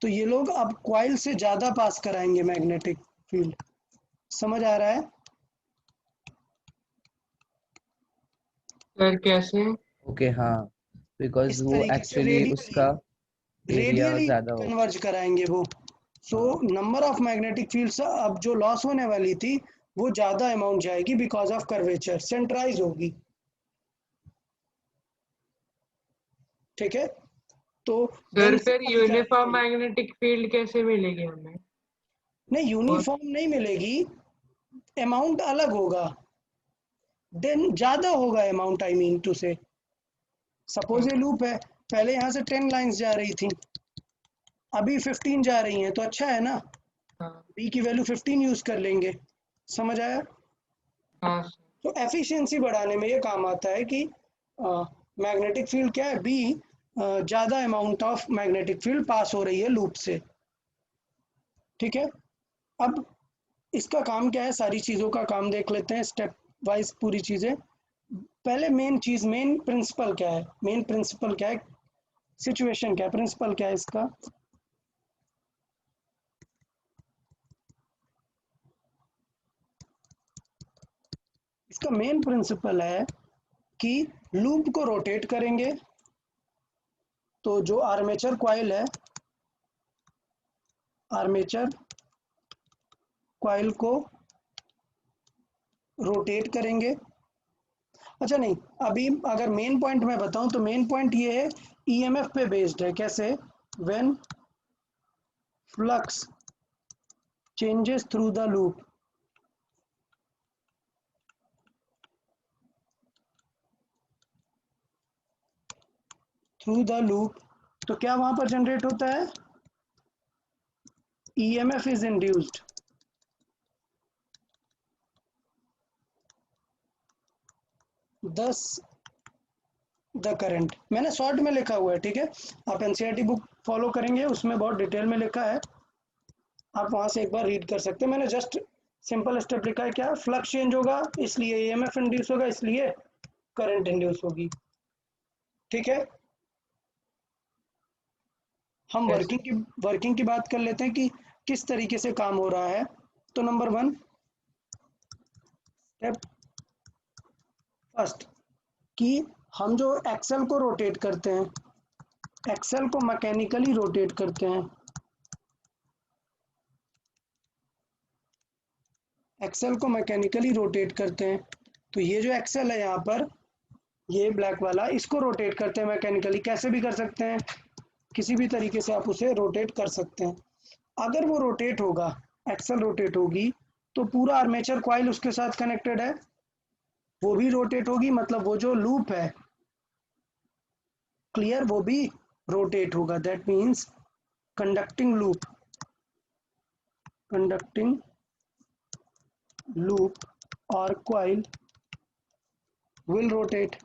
तो ये लोग अब कॉइल से ज़्यादा पास कराएंगे मैग्नेटिक फील्ड। समझ आ रहा है। सर कैसे? ओके हाँ, बिकॉज इस वो तरीके से एक्चुअली उसका एरिया रेडियली ज्यादा हो। कन्वर्ज कराएंगे वो। So number of magnetic fields अब जो लॉस होने वाली थी वो ज़्यादा अमाउंट जाएगी, बिकॉज ऑफ कर्वेचर, सेंट्राइज होगी, ठीक है। तो सर डेंसिटी फिर बढ़ यूनिफॉर्म जाएगी। मैग्नेटिक फील्ड कैसे मिलेगी हमें? नहीं, और यूनिफॉर्म नहीं मिलेगी, अमाउंट अलग होगा, देन ज़्यादा होगा अमाउंट, आई मीन टू से। सपोज ये लूप है, पहले यहाँ से 10 लाइंस जा रही थी, अभी 15 जा रही हैं, तो अच्छा है ना, हाँ बी की वैल्यू 15 यूज कर लेंगे। समझ आया। हाँ तो एफिशिएंसी बढ़ाने में ये काम आता है कि मैग्नेटिक फील्ड क्या है, बी ज़्यादा अमाउंट ऑफ मैग्नेटिक फील्ड पास हो रही है लूप से, ठीक है। अब इसका काम क्या है, सारी चीज़ों का काम देख लेते हैं स्टेप वाइज पूरी चीज़ें। पहले मेन चीज़, मेन प्रिंसिपल क्या है, मेन प्रिंसिपल क्या है, सिचुएशन क्या है, प्रिंसिपल क्या है इसका। इसका मेन प्रिंसिपल है कि लूप को रोटेट करेंगे, तो जो आर्मेचर कॉइल है, आर्मेचर कॉइल को रोटेट करेंगे। अच्छा नहीं, अभी अगर मेन पॉइंट मैं बताऊं तो मेन पॉइंट ये है ईएमएफ पे बेस्ड है। कैसे? When flux changes through the loop, तो क्या वहां पर जनरेट होता है? EMF is induced. दस द करंट, मैंने शॉर्ट में लिखा हुआ है, ठीक है? आप एनसीईआरटी बुक फॉलो करेंगे, उसमें बहुत डिटेल में लिखा है, आप वहां से एक बार रीड कर सकते हैं। मैंने जस्ट सिंपल स्टेप लिखा है। क्या? फ्लक्स चेंज होगा इसलिए ईएमएफ इंड्यूस होगा, इसलिए करंट इंड्यूस होगी। ठीक है, हम Yes. वर्किंग की बात कर लेते हैं कि किस तरीके से काम हो रहा है। तो नंबर 1 स्टेप फर्स्ट कि हम जो एक्सेल को रोटेट करते हैं, एक्सेल को मैकेनिकली रोटेट करते हैं, एक्सेल को मैकेनिकली रोटेट करते हैं। तो ये जो एक्सेल है यहाँ पर, ये ब्लैक वाला, इसको रोटेट करते हैं मैकेनिकली। कैसे भी कर सकते हैं, किसी भी तरीके से आप उसे रोटेट कर सकते हैं। अगर वो रोटेट होगा, एक्सेल रोटेट होगी, तो पूरा आर्मेचर कॉइल उसके साथ कनेक्टेड है, वो भी रोटेट होगी, मतलब वो जो लूप है, क्लियर, वो भी रोटेट होगा। दैट मीन्स कंडक्टिंग लूप और कॉइल विल रोटेट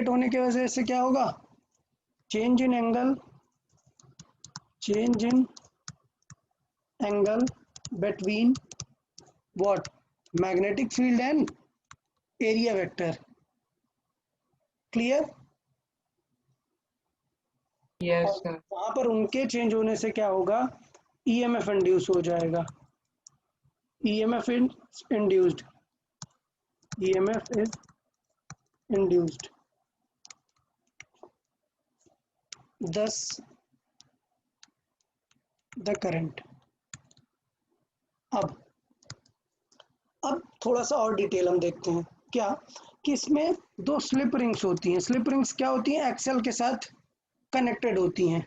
होने की वजह से क्या होगा? Change in angle between what? Magnetic field and area vector. Clear? Yes, sir. वहां पर उनके चेंज होने से क्या होगा? ईएमएफ इंड्यूस हो जाएगा। EMF induced, EMF is induced, thus the current. अब थोड़ा सा और डिटेल हम देखते हैं। क्या? कि इसमें 2 स्लिप रिंग्स होती हैं। स्लिप रिंग्स क्या होती हैं? एक्सेल के साथ कनेक्टेड होती हैं।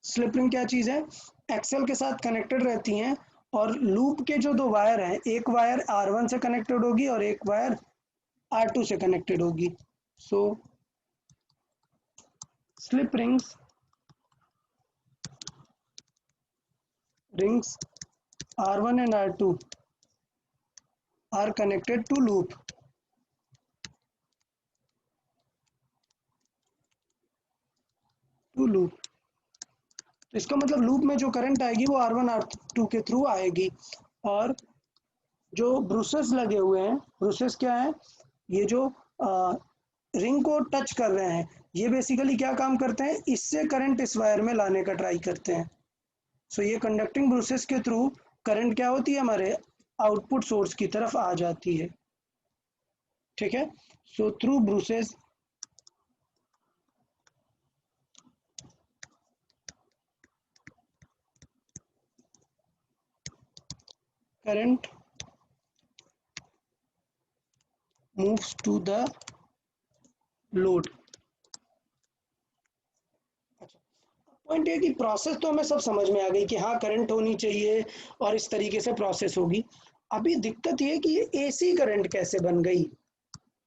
स्लिप रिंग क्या चीज है? एक्सेल के साथ कनेक्टेड रहती हैं, और लूप के जो 2 वायर हैं, एक वायर R1 से कनेक्टेड होगी और एक वायर R2 से कनेक्टेड होगी। So slip rings R1 and R2 are connected to loop. तो इसका मतलब लूप में जो करंट आएगी वो R1 R2 के थ्रू आएगी। और जो ब्रूसेस लगे हुए हैं, ब्रूसेस क्या है? ये जो रिंग को टच कर रहे हैं, ये बेसिकली क्या काम करते हैं? इससे करंट इस वायर में लाने का ट्राई करते हैं। सो ये कंडक्टिंग ब्रूसेस के थ्रू करंट क्या होती है? हमारे आउटपुट सोर्स की तरफ आ जाती है। ठीक है, so through brushes current moves to the load. Point ये कि प्रोसेस तो हमें सब समझ में आ गई कि हाँ करंट होनी चाहिए और इस तरीके से प्रोसेस होगी। अभी दिक्कत ये कि ये एसी करंट कैसे बन गई,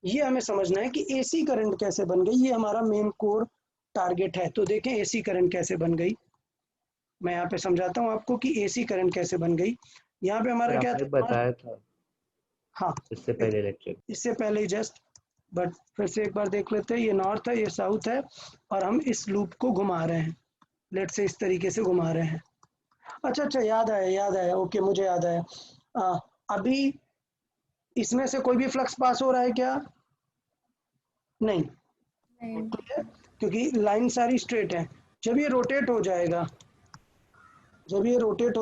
ये हमें समझना है कि एसी करंट कैसे बन गई। ये हमारा मेन कोर टारगेट है। तो देखें एसी करंट कैसे बन गई। मैं यहाँ पे समझाता हूँ आपको कि एसी करंट कैसे बन गई। यहाँ पे हमारा क्या आपने था? बताया था हाँ, इससे पहले लेक्चर। इससे पहले ही जस्ट, बट फिर से एक बार देख लेते हैं। ये नॉर्थ है, ये साउथ है, और हम इस लूप को घुमा रहे हैं। लेट से इस तरीके से घुमा रहे हैं। अच्छा, याद आया, ओके, मुझे याद आया। अभी इसमें से कोई भी फ्लक्स पास हो रहा है क्या? नहीं, क्योंकि लाइन सारी स्ट्रेट है। जब ये रोटेट हो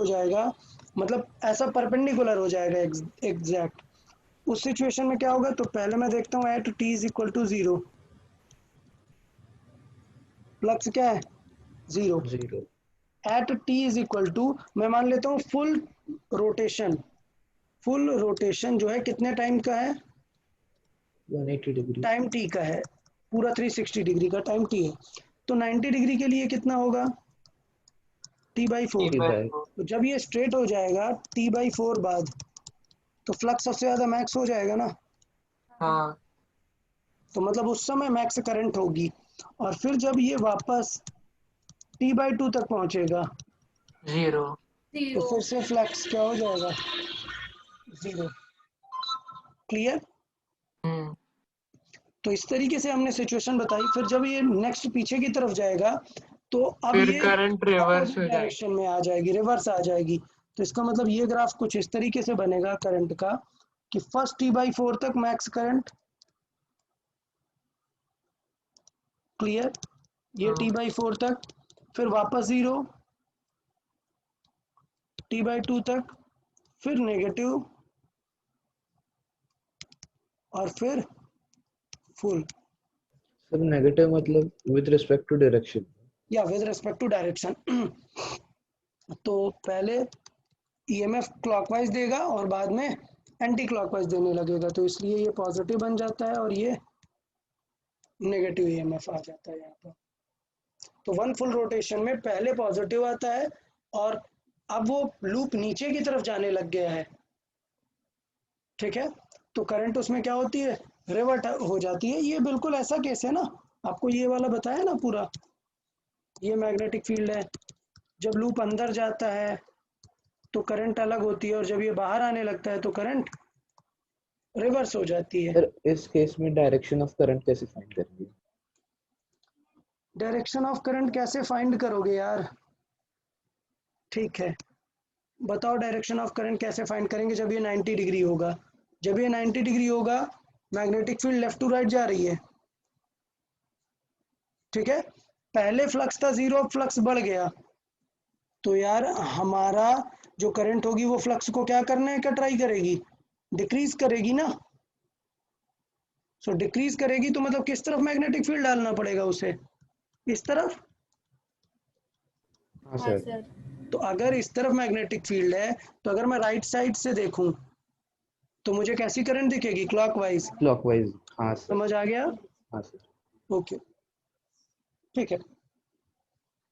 जाएगा, मतलब ऐसा परपेंडिकुलर हो जाएगा एग्जैक्ट, उस सिचुएशन में क्या होगा? तो पहले मैं देखता हूँ at t is equal to 0, flux क्या है? 0। At t is equal to, मैं मान लेता हूँ फुल रोटेशन, फुल रोटेशन जो है कितने टाइम का है? 180 डिग्री। टाइम टी का है, पूरा 360 डिग्री का टाइम टी है। तो 90 डिग्री के लिए कितना होगा? T/4। T/4। तो जब ये स्ट्रेट हो जाएगा T/4 बाद, तो फ्लक्स सबसे ज्यादा मैक्स हो जाएगा ना, हाँ तो मतलब उस समय मैक्स करंट होगी। और फिर जब ये वापस T/2 तक पहुंचेगा 0। तो जीरो। फिर से फ्लक्स क्या हो जाएगा? 0। क्लियर? हम्म। तो इस तरीके से हमने सिचुएशन बताई। फिर जब ये नेक्स्ट पीछे की तरफ जाएगा तो अब फिर ये करंट रिवर्स अपोजिट हो जाएगा। डायरेक्शन में आ जाएगी, रिवर्स आ जाएगी। तो इसका मतलब ये ग्राफ कुछ इस तरीके से बनेगा करंट का कि फर्स्ट T/4 तक मैक्स करंट, क्लियर, ये हाँ। T/4 तक, फिर वापस 0 T/2 तक, फिर नेगेटिव, और फिर फुल, सर नेगेटिव मतलब विद रिस्पेक्ट टू डायरेक्शन। या विद रिस्पेक्ट टू डायरेक्शन। तो पहले ईएमएफ क्लॉकवाइज देगा और बाद में एंटी क्लॉकवाइज देने लगेगा, तो इसलिए ये पॉजिटिव बन जाता है और ये नेगेटिव ईएमएफ आ जाता है यहाँ पर। तो वन फुल रोटेशन में पहले पॉजिटिव आता है और अब वो लूप नीचे की तरफ जाने लग गया है, ठीक है। तो करंट उसमें क्या होती है? रिवर्ट हो जाती है। ये बिल्कुल ऐसा केस है ना, आपको ये वाला बताया ना पूरा, ये मैग्नेटिक फील्ड है। जब लूप अंदर जाता है तो करंट अलग होती है और जब ये बाहर आने लगता है तो करंट रिवर्स हो जाती है। सर इस केस में डायरेक्शन ऑफ करंट कैसे फाइंड करेंगे? डायरेक्शन ऑफ करंट कैसे फाइंड करोगे यार? ठीक है, बताओ डायरेक्शन ऑफ करंट कैसे फाइंड करेंगे जब ये 90 डिग्री होगा? जब ये 90 डिग्री होगा magnetic field left to right जा रही है, ठीक है। पहले फ्लक्स था 0, अब फ्लक्स बढ़ गया, तो यार हमारा जो करंट होगी वो फ्लक्स को क्या करने का ट्राई करेगी? डिक्रीज करेगी ना। सो डिक्रीज करेगी तो मतलब किस तरफ मैग्नेटिक फील्ड डालना पड़ेगा उसे? इस तरफ। हाँ हाँ सर। सर। तो अगर इस तरफ मैग्नेटिक फील्ड है तो अगर मैं राइट साइड से देखूं तो मुझे कैसी करंट दिखेगी? क्लॉकवाइज। क्लॉकवाइज। हाँ सर। समझ आ गया? हाँ सर। ओके, ठीक है।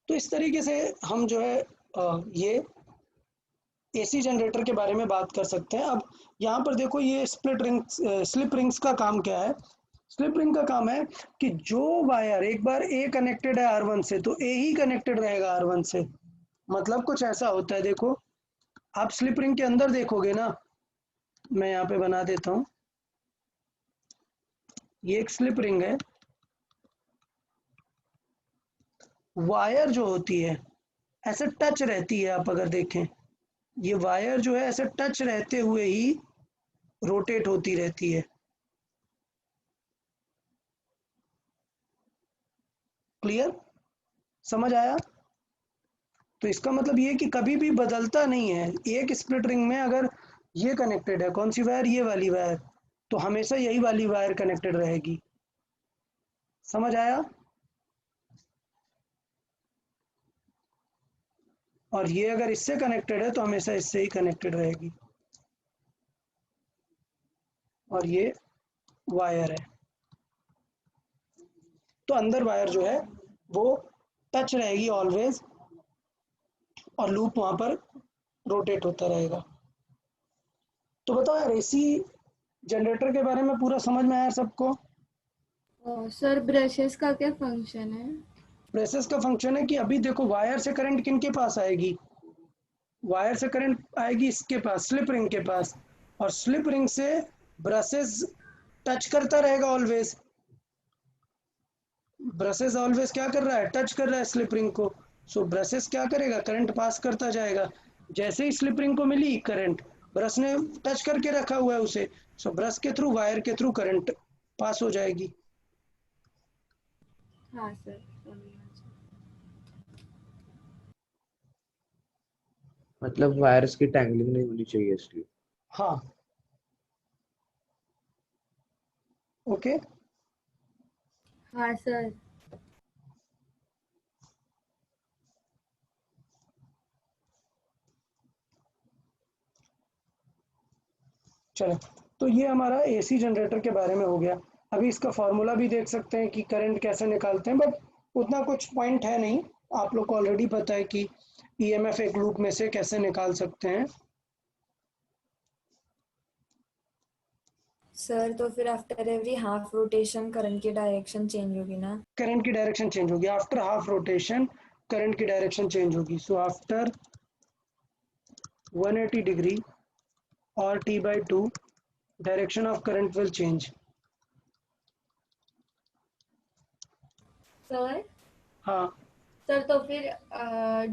तो इस तरीके से हम जो है ये एसी जनरेटर के बारे में बात कर सकते हैं। अब यहाँ पर देखो ये स्प्लिट रिंग्स, स्लिप रिंग्स का काम क्या है? स्लिप रिंग का काम है कि जो वायर एक बार ए कनेक्टेड है R1 से तो ए ही कनेक्टेड रहेगा R1 से। मतलब कुछ ऐसा होता है, देखो आप स्लिप रिंग के अंदर देखोगे ना, मैं यहाँ पे बना देता हूँ, ये एक स्लिप रिंग है। वायर जो होती है ऐसे टच रहती है, आप अगर देखें ये वायर जो है ऐसे टच रहते हुए ही रोटेट होती रहती है। क्लियर? समझ आया? तो इसका मतलब ये कि कभी भी बदलता नहीं है। एक स्प्लिट रिंग में अगर ये कनेक्टेड है, कौन सी वायर? ये वाली वायर, तो हमेशा यही वाली वायर कनेक्टेड रहेगी। समझ आया? और ये अगर इससे कनेक्टेड है तो हमेशा इससे ही कनेक्टेड रहेगी। और ये वायर है, तो अंदर वायर जो है वो टच रहेगी ऑलवेज और लूप वहां पर रोटेट होता रहेगा। तो बताओ यार एसी जनरेटर के बारे में पूरा समझ में आया सबको? सर ब्रशेस का क्या फंक्शन है? ब्रेसेस का फंक्शन है कि अभी देखो वायर से करंट किन के पास आएगी? वायर से करंट आएगी इसके पास, स्लिप रिंग के पास, और स्लिप रिंग से ब्रशेस टच करता रहेगा ऑलवेज। ब्रशेस ऑलवेज क्या कर रहा है? टच कर रहा है स्लिप रिंग को। सो ब्रशेस क्या करेगा? करंट पास करता जाएगा। जैसे ही स्लिप रिंग को मिली करंट, ब्रश ने टच करके रखा हुआ है उसे, सो ब्रश के थ्रू, वायर के थ्रू करंट पास हो जाएगी। हाँ सर, समझ। मतलब वायर्स की टैंगलिंग नहीं होनी चाहिए इसलिए। हाँ, ओके। हाँ सर। चलो, तो ये हमारा एसी जनरेटर के बारे में हो गया। अभी इसका फॉर्मूला भी देख सकते हैं कि करंट कैसे निकालते हैं, बट उतना कुछ पॉइंट है नहीं, आप लोग को ऑलरेडी पता है कि ईएमएफ एक लूप में से कैसे निकाल सकते हैं। सर तो फिर after every half rotation current की डायरेक्शन चेंज होगी ना? करंट की डायरेक्शन चेंज होगी आफ्टर हाफ रोटेशन, करंट की डायरेक्शन चेंज होगी। सो आफ्टर 180 डिग्री और t/2 direction of current will change. Sir हाँ सर तो फिर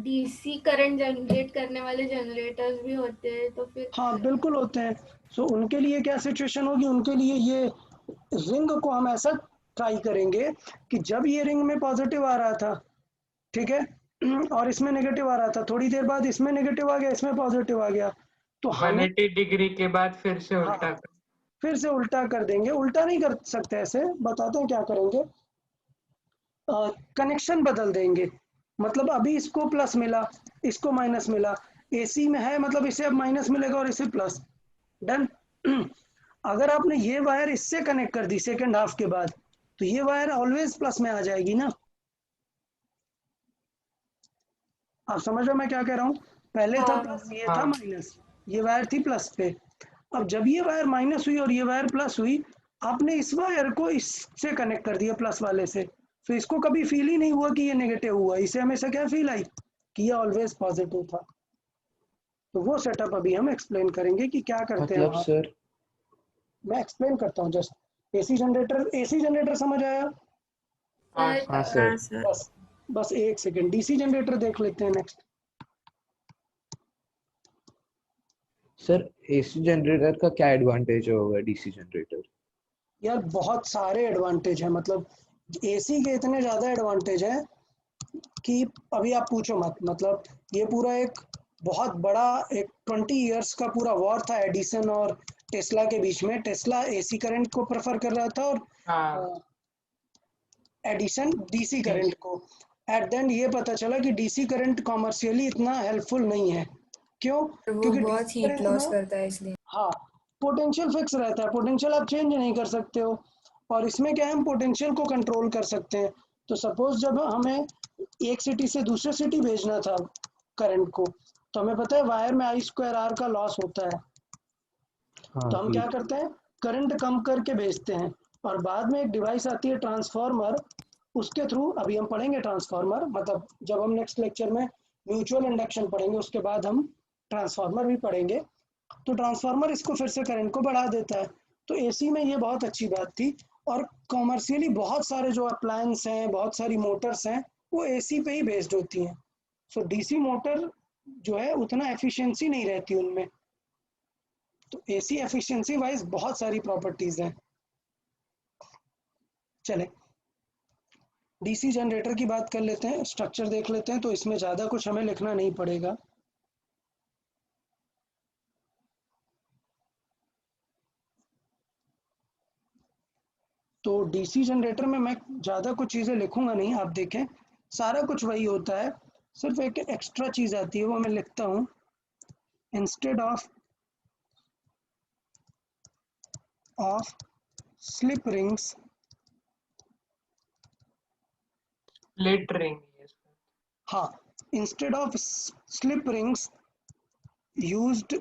डीसी करंट जनरेट करने वाले जनरेटर्स भी होते हैं, तो फिर हाँ बिल्कुल होते हैं। सो उनके लिए क्या सिचुएशन होगी, उनके लिए ये रिंग को हम ऐसा ट्राई करेंगे कि जब ये रिंग में पॉजिटिव आ रहा था, ठीक है, और इसमें नेगेटिव आ रहा था, थोड़ी देर बाद इसमें नेगेटिव आ गया, इसमें पॉजिटिव आ गया, तो हमें 180 डिग्री के बाद फिर से उल्टा हाँ, फिर से उल्टा कर देंगे। उल्टा नहीं कर सकते, ऐसे बताते हैं क्या करेंगे, कनेक्शन बदल देंगे। मतलब अभी इसको प्लस मिला, इसको माइनस मिला, एसी में है मतलब इसे अब माइनस मिलेगा और इसे प्लस। डन। अगर आपने ये वायर इससे कनेक्ट कर दी सेकेंड हाफ के बाद, तो ये वायर ऑलवेज प्लस में आ जाएगी ना। आप समझ रहे हो मैं क्या कह रहा हूँ? पहले था हाँ। प्लस, ये था हाँ। माइनस, ये वायर थी प्लस पे। अब जब ये वायर माइनस हुई और ये वायर प्लस हुई, आपने इस वायर को इससे कनेक्ट कर दिया प्लस वाले से, तो इसको कभी फील ही नहीं हुआ कि ये नेगेटिव हुआ, इसे हमेशा क्या फील आई कि ये ऑलवेज पॉजिटिव था। तो वो सेटअप अभी हम एक्सप्लेन करेंगे कि क्या करते हैं मतलब वहाँ। सर मैं एक्सप्लेन करता हूँ जस्ट। एसी जनरेटर समझ आया? हाँ सर हाँ हाँ सर सर। बस एक सेकेंड, डीसी जनरेटर देख लेते हैं नेक्स्ट। सर एसी जनरेटर का क्या एडवांटेज होगा डीसी जनरेटर? यार बहुत सारे एडवांटेज हैं, मतलब एसी के इतने ज़्यादा एडवांटेज हैं कि अभी आप पूछो मत। मतलब ये पूरा एक बहुत बड़ा एक 20 इयर्स का पूरा वॉर था एडिसन और टेस्ला के बीच में। टेस्ला एसी करंट को प्रेफर कर रहा था और हाँ एडिसन डीसी करंट को। एट द एंड ये पता चला कि डीसी करंट कॉमर्शियली इतना हेल्पफुल नहीं है। क्यों? वो क्योंकि बहुत डीसी हीट करंट लॉस में करता है इसलिए। हाँ पोटेंशियल फिक्स रहता है, पोटेंशियल आप चेंज नहीं कर सकते हो। और इसमें क्या है, हम पोटेंशियल को कंट्रोल कर सकते हैं। तो सपोज जब हमें एक सिटी से दूसरे सिटी भेजना था करंट को, तो हमें पता है वायर में I²R का लॉस होता है। हाँ तो हम क्या हीट। करते हैं, करंट कम करके भेजते हैं, और बाद में एक डिवाइस आती है ट्रांसफार्मर, उसके थ्रू अभी हम पढ़ेंगे ट्रांसफार्मर, मतलब जब हम नेक्स्ट लेक्चर में म्यूचुअल इंडक्शन पढ़ेंगे उसके बाद हम ट्रांसफार्मर भी पढ़ेंगे। तो ट्रांसफार्मर इसको फिर से करंट को बढ़ा देता है। तो एसी में ये बहुत अच्छी बात थी। और कॉमर्शियली बहुत सारे जो अप्लायंस हैं, बहुत सारी मोटर्स हैं, वो एसी पे ही बेस्ड होती हैं। सो डीसी मोटर जो है उतना एफिशिएंसी नहीं रहती उनमें। तो एसी एफिशिएंसी वाइज बहुत सारी प्रॉपर्टीज हैं। चले डीसी जनरेटर की बात कर लेते हैं, स्ट्रक्चर देख लेते हैं, तो इसमें ज़्यादा कुछ हमें लिखना नहीं पड़ेगा। तो डीसी जनरेटर में मैं ज़्यादा कुछ चीज़ें लिखूंगा नहीं, आप देखें सारा कुछ वही होता है। सिर्फ एक एक्स्ट्रा चीज़ आती है, वो मैं लिखता हूँ। Instead of slip rings, split ring. हाँ, instead of slip rings used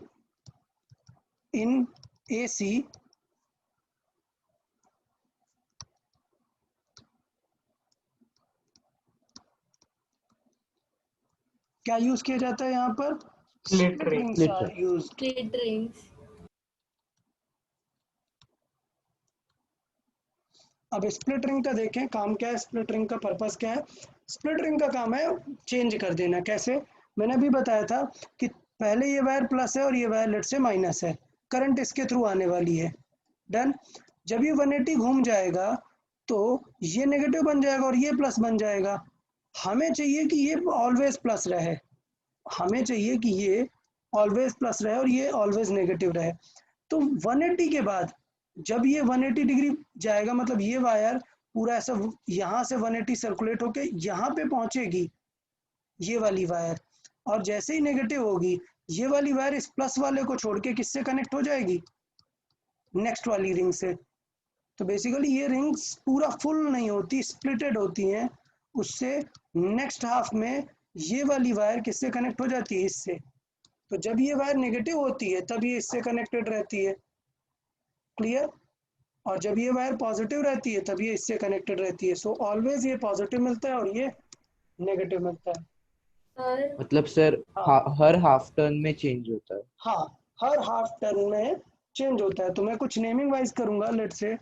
in AC, क्या यूज किया जाता है यहाँ पर? Split ring. रिंग्स Split are ring. Used. Split rings. अब स्प्लिट रिंग का देखें काम क्या है, स्प्लिट रिंग का पर्पस क्या है। स्प्लिट रिंग का काम है चेंज कर देना। कैसे? मैंने अभी बताया था कि पहले ये वायर प्लस है और ये वायर लेट से माइनस है, करंट इसके थ्रू आने वाली है। डन। जब ये 180 घूम जाएगा तो ये नेगेटिव बन जाएगा और ये प्लस बन जाएगा। हमें चाहिए कि ये ऑलवेज प्लस रहे, हमें चाहिए कि ये ऑलवेज प्लस रहे और ये ऑलवेज नेगेटिव रहे। तो 180 के बाद जब ये 180 डिग्री जाएगा, मतलब ये वायर पूरा ऐसा यहाँ से 180 सर्कुलेट होके यहाँ पे पहुंचेगी ये वाली वायर, और जैसे ही नेगेटिव होगी ये वाली वायर इस प्लस वाले को छोड़ के किससे कनेक्ट हो जाएगी? नेक्स्ट वाली रिंग से। तो बेसिकली ये रिंग्स पूरा फुल नहीं होती, स्प्लिटेड होती हैं। उससे नेक्स्ट हाफ में ये वाली वायर किससे कनेक्ट हो जाती है, इससे। तो जब ये वायर नेगेटिव होती है तब ये इससे कनेक्टेड रहती है, क्लियर। और जब ये वायर पॉजिटिव रहती है तब ये इससे कनेक्टेड रहती है। सो ऑलवेज ये पॉजिटिव मिलता है और ये नेगेटिव मिलता है। सर मतलब सर हाँ हर हाफ टर्न में चेंज होता है। हाँ, हर हाफ टर्न में चेंज होता है। तो मैं कुछ नेमिंग वाइज करूंगा, let say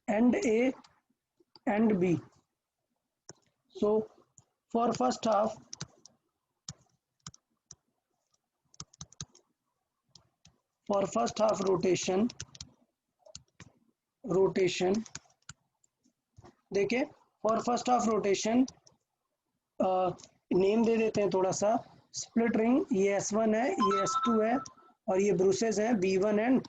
end A and B. So for first half, for first half rotation देखिए, for first half rotation name दे देते हैं थोड़ा सा। स्प्लिट रिंग, ये S1 है, ये S2 है, और ये ब्रूसेस हैं B1 एंड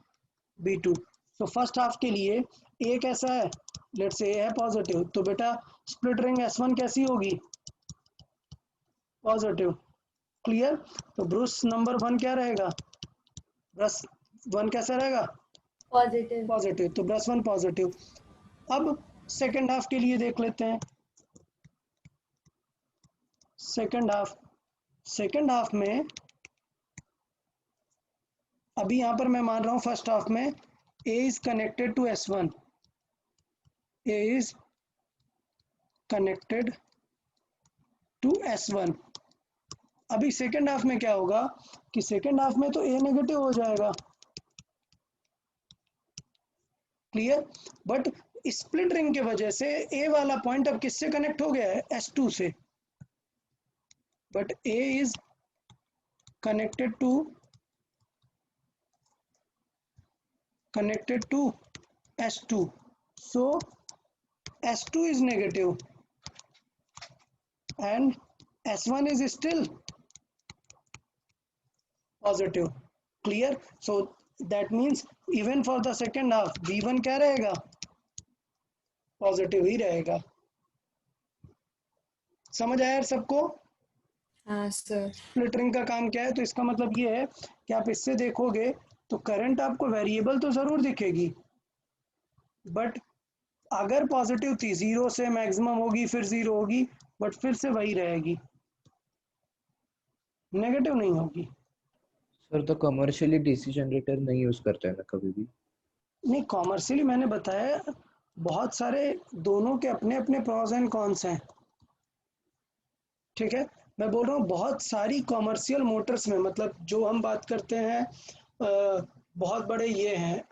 B2। तो फर्स्ट हाफ के लिए ए कैसा है, लेट्स से ए है पॉजिटिव, तो बेटा स्प्लिट रिंग S1 कैसी होगी, पॉजिटिव, क्लियर। तो ब्रूस नंबर 1 क्या रहेगा, ब्रश 1 कैसा रहेगा, पॉजिटिव। पॉजिटिव, तो ब्रश 1 पॉजिटिव। अब सेकेंड हाफ के लिए देख लेते हैं। सेकेंड हाफ में अभी यहाँ पर मैं मान रहा हूँ फर्स्ट हाफ में A is connected to S1, A is connected to S1। अभी सेकेंड हाफ में क्या होगा कि सेकेंड हाफ में तो A नेगेटिव हो जाएगा, क्लियर। बट स्प्लिट रिंग की वजह से A वाला पॉइंट अब किससे कनेक्ट हो गया है, S2 से। But A is connected to S2, so S2 is negative and S1 is still positive, clear। So that means even for the second half V1 क्या रहेगा, पॉजिटिव ही रहेगा। समझ आया यार सबको। हाँ सर। स्प्लिट रिंग का काम क्या है, तो इसका मतलब ये है कि आप इससे देखोगे तो करंट आपको वेरिएबल तो जरूर दिखेगी, बट अगर पॉजिटिव थी, 0 से मैक्सिमम होगी, फिर 0 होगी, बट फिर से वही रहेगी, नेगेटिव नहीं होगी। सर तो कमर्शियली डीसी जनरेटर नहीं यूज करते हैं ना कभी भी। नहीं, कॉमर्शियली मैंने बताया बहुत सारे, दोनों के अपने अपने प्रॉस एंड कॉन्स हैं, ठीक है। मैं बोल रहा हूँ बहुत सारी कॉमर्शियल मोटर्स में, मतलब जो हम बात करते हैं बहुत बड़े ये हैं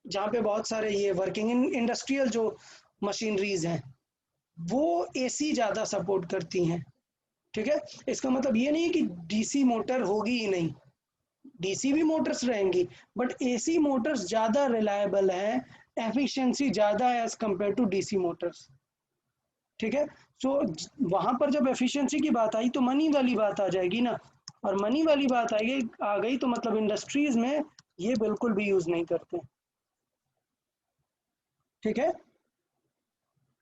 जहाँ पे बहुत सारे ये वर्किंग इंडस्ट्रियल जो मशीनरीज हैं वो एसी ज़्यादा सपोर्ट करती हैं, ठीक है। इसका मतलब ये नहीं है कि डीसी मोटर होगी ही नहीं, डीसी भी मोटर्स रहेंगी, बट एसी मोटर्स ज़्यादा रिलायबल हैं, एफिशिएंसी ज़्यादा है as compare to DC motors, ठीक है। सो वहाँ पर जब एफिशिएंसी की बात आई तो मनी वाली बात आ जाएगी ना, और मनी वाली बात आ गई तो मतलब इंडस्ट्रीज में ये बिल्कुल भी यूज़ नहीं करते, ठीक है।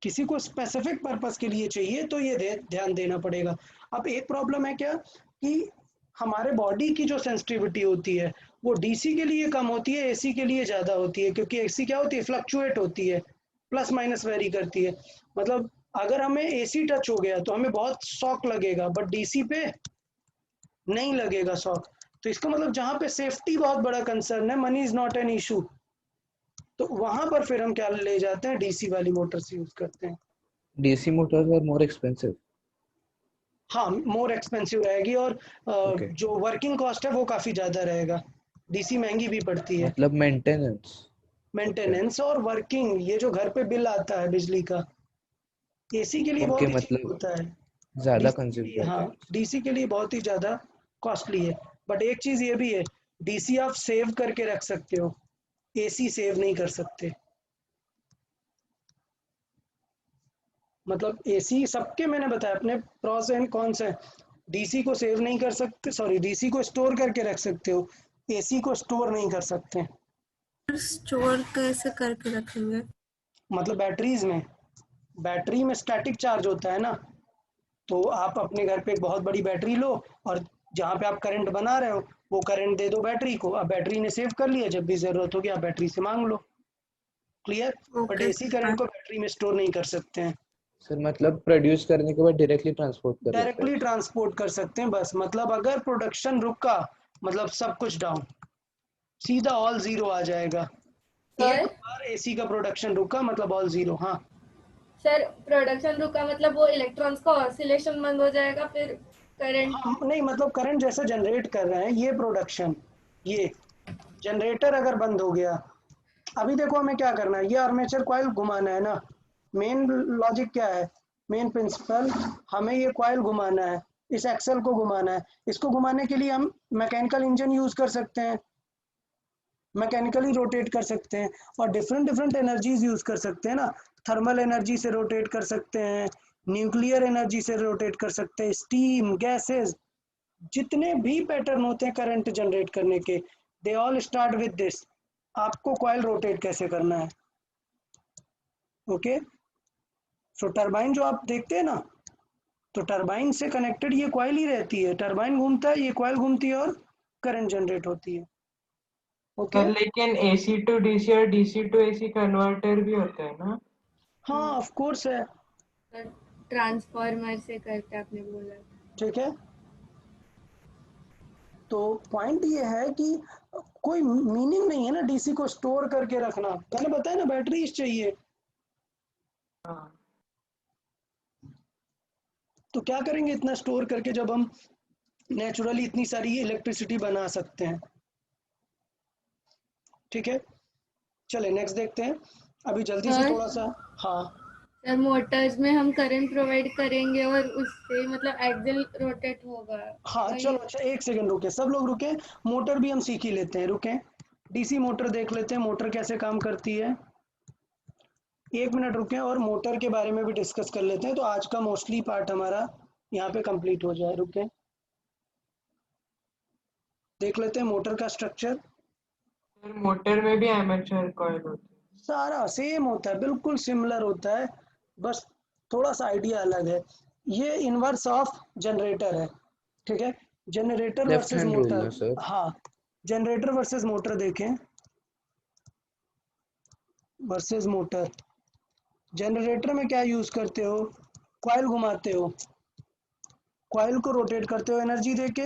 किसी को स्पेसिफिक पर्पस के लिए चाहिए तो ये ध्यान देना पड़ेगा। अब एक प्रॉब्लम है क्या कि हमारे बॉडी की जो सेंसिटिविटी होती है वो डीसी के लिए कम होती है, एसी के लिए ज़्यादा होती है, क्योंकि एसी क्या होती है, फ्लक्चुएट होती है, प्लस माइनस वेरी करती है। मतलब अगर हमें एसी टच हो गया तो हमें बहुत शॉक लगेगा, बट डीसी पे नहीं लगेगा शॉक। तो इसका मतलब जहाँ पे सेफ्टी बहुत बड़ा कंसर्न है, money is not an issue, तो वहां पर फिर हम क्या ले जाते हैं, डीसी वाली मोटर्स यूज करते हैं। DC motors are more expensive. हाँ, मोर एक्सपेंसिव रहेगी, और Okay. जो वर्किंग कॉस्ट है वो काफी ज्यादा रहेगा, डीसी महंगी भी पड़ती है। मतलब मेंटेनेंस और वर्किंग, ये जो घर पे बिल आता है बिजली का, एसी के लिए ओके, बहुत ही मतलब cheap होता है, ज्यादा DC के कंज्यूम लिए, करते हाँ हैं। डीसी के लिए बहुत ही ज्यादा कॉस्टली है। बट एक चीज ये भी है, डीसी आप सेव करके रख सकते हो, एसी सेव नहीं कर सकते। मतलब एसी सबके मैंने बताया अपने प्रॉस एंड कॉन्स हैं। डीसी को सेव नहीं कर सकते, सॉरी डीसी को स्टोर करके रख सकते हो, एसी को स्टोर नहीं कर सकते। स्टोर कैसे करके रखेंगे? मतलब बैटरी में स्टैटिक चार्ज होता है ना, तो आप अपने घर पे एक बहुत बड़ी बैटरी लो और जहाँ पे आप करंट बना रहे हो वो करंट दे दो बैटरी को, अब बैटरी ने सेव कर लिया, जब भी जरूरत होगी आप बैटरी से मांग लो। Clear? But okay AC current को बैटरी में स्टोर नहीं कर सकते हैं, सर मतलब प्रोड्यूस करने के बाद डायरेक्टली ट्रांसपोर्ट कर देते डायरेक्टली हैं। ट्रांसपोर्ट कर सकते हैं बस। मतलब अगर प्रोडक्शन रुका मतलब सब कुछ डाउन, सीधा ऑल जीरो आ जाएगा। एक सर बार एसी का प्रोडक्शन रुका मतलब ऑल जीरो। हाँ सर प्रोडक्शन रुका मतलब वो इलेक्ट्रॉन्स का ऑसिलेशन बंद हो जाएगा, फिर करंट। हाँ नहीं, मतलब करंट जैसा जनरेट कर रहे हैं ये प्रोडक्शन, ये जनरेटर अगर बंद हो गया, अभी देखो हमें क्या करना है, ये आर्मेचर कॉइल घुमाना है ना। मेन लॉजिक क्या है, मेन प्रिंसिपल, हमें ये कॉइल घुमाना है, इस एक्सल को घुमाना है। इसको घुमाने के लिए हम मैकेनिकल इंजन यूज कर सकते हैं, मैकेनिकली रोटेट कर सकते हैं, और डिफरेंट डिफरेंट एनर्जीज यूज कर सकते हैं ना। थर्मल एनर्जी से रोटेट कर सकते हैं, न्यूक्लियर एनर्जी से रोटेट कर सकते हैं, स्टीम, गैसेस, जितने भी पैटर्न होते हैं करंट जनरेट करने के, they all start with this. आपको कॉइल रोटेट कैसे करना है, ओके। सो टरबाइन जो आप देखते हैं ना, तो टरबाइन से कनेक्टेड ये कॉइल ही रहती है, टरबाइन घूमता है, ये कॉइल घूमती है और करंट जनरेट होती है, ओके। सर लेकिन AC to DC और DC to AC कन्वर्टर भी होता है ना? हाँ ऑफ कोर्स है, ट्रांसफार्मर से करके आपने बोला। ठीक है। तो पॉइंट ये है कि कोई मीनिंग नहीं है ना डीसी को स्टोर करके रखना, मैंने बताया ना बैटरीज चाहिए। हाँ तो क्या करेंगे इतना स्टोर करके, जब हम नेचुरली इतनी सारी इलेक्ट्रिसिटी बना सकते हैं। ठीक है, चले नेक्स्ट देखते हैं अभी जल्दी से सर थोड़ा सा। हाँ सर मोटर्स में हम करंट प्रोवाइड करेंगे और उससे मतलब एक्सिल रोटेट होगा। हाँ वही। चलो, अच्छा एक सेकंड रुके, सब लोग रुके, मोटर भी हम सीख ही लेते हैं, रुके। डीसी मोटर देख लेते हैं, मोटर कैसे काम करती है। एक मिनट रुके और मोटर के बारे में भी डिस्कस कर लेते हैं, तो आज का मोस्टली पार्ट हमारा यहाँ पे कंप्लीट हो जाए। रुके देख लेते हैं मोटर का स्ट्रक्चर। सर मोटर में भी आर्मेचर कॉइल होती है। सारा सेम होता है, बिल्कुल सिमिलर होता है, बस थोड़ा सा आइडिया अलग है। ये इनवर्स ऑफ जनरेटर है, ठीक है। Generator left versus hand rule motor, ना सर? हाँ जनरेटर वर्सेस मोटर देखें, वर्सेस मोटर। जनरेटर में क्या यूज करते हो, कॉइल घुमाते हो, कॉइल को रोटेट करते हो एनर्जी देके।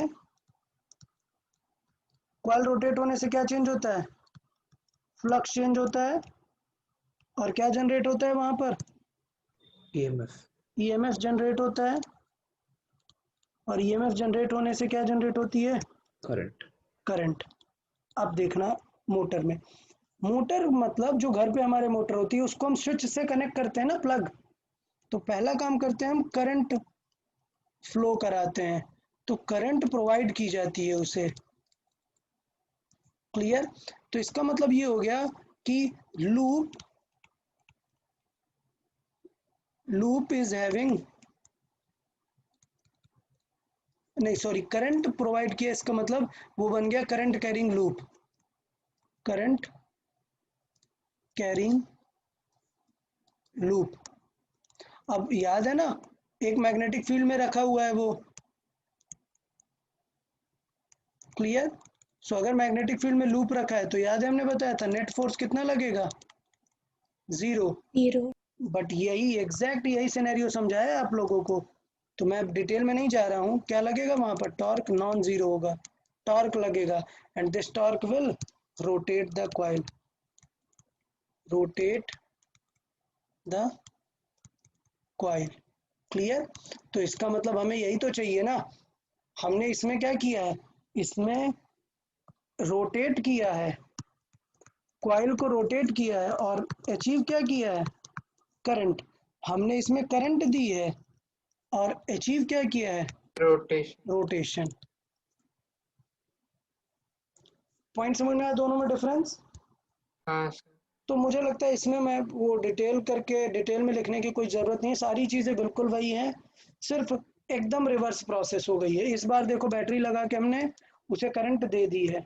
कॉइल रोटेट होने से क्या चेंज होता है, फ्लक्स चेंज होता है, और क्या जनरेट होता है वहां पर, EMF। ईएमएफ जनरेट होता है, और ईएमएफ जनरेट होने से क्या जनरेट होती है, करंट। करंट। अब देखना मोटर में, मोटर मतलब जो घर पे हमारे मोटर होती है उसको हम स्विच से कनेक्ट करते हैं ना, प्लग। तो पहला काम करते हैं हम करंट फ्लो कराते हैं, तो करंट प्रोवाइड की जाती है उसे। क्लियर? तो इसका मतलब ये हो गया कि लूप इज हैविंग, नहीं सॉरी, करंट प्रोवाइड किया, इसका मतलब वो बन गया current carrying loop, current carrying loop. अब याद है ना, एक मैग्नेटिक फील्ड में रखा हुआ है वो। क्लियर? सो अगर मैग्नेटिक फील्ड में लूप रखा है तो याद है हमने बताया था नेट फोर्स कितना लगेगा, जीरो। बट यही एग्जैक्ट यही सिनेरियो समझाया आप लोगों को, तो मैं डिटेल में नहीं जा रहा हूँ। क्या लगेगा वहां पर, टॉर्क नॉन जीरो होगा, टॉर्क लगेगा, and this torque will rotate the coil, rotate the coil. Clear? तो इसका मतलब हमें यही तो चाहिए ना, हमने इसमें क्या किया है, इसमें रोटेट किया है, कॉइल को रोटेट किया है, और अचीव क्या किया है, करंट। हमने इसमें करंट दी है और अचीव क्या किया है, रोटेशन। रोटेशन। पॉइंट समझ में आया दोनों में डिफरेंस? हाँ सर। तो मुझे लगता है इसमें मैं वो डिटेल करके डिटेल में लिखने की कोई ज़रूरत नहीं है, सारी चीज़ें बिल्कुल वही हैं, सिर्फ एकदम रिवर्स प्रोसेस हो गई है। इस बार देखो बैटरी लगा के हमने उसे करंट दे दी है,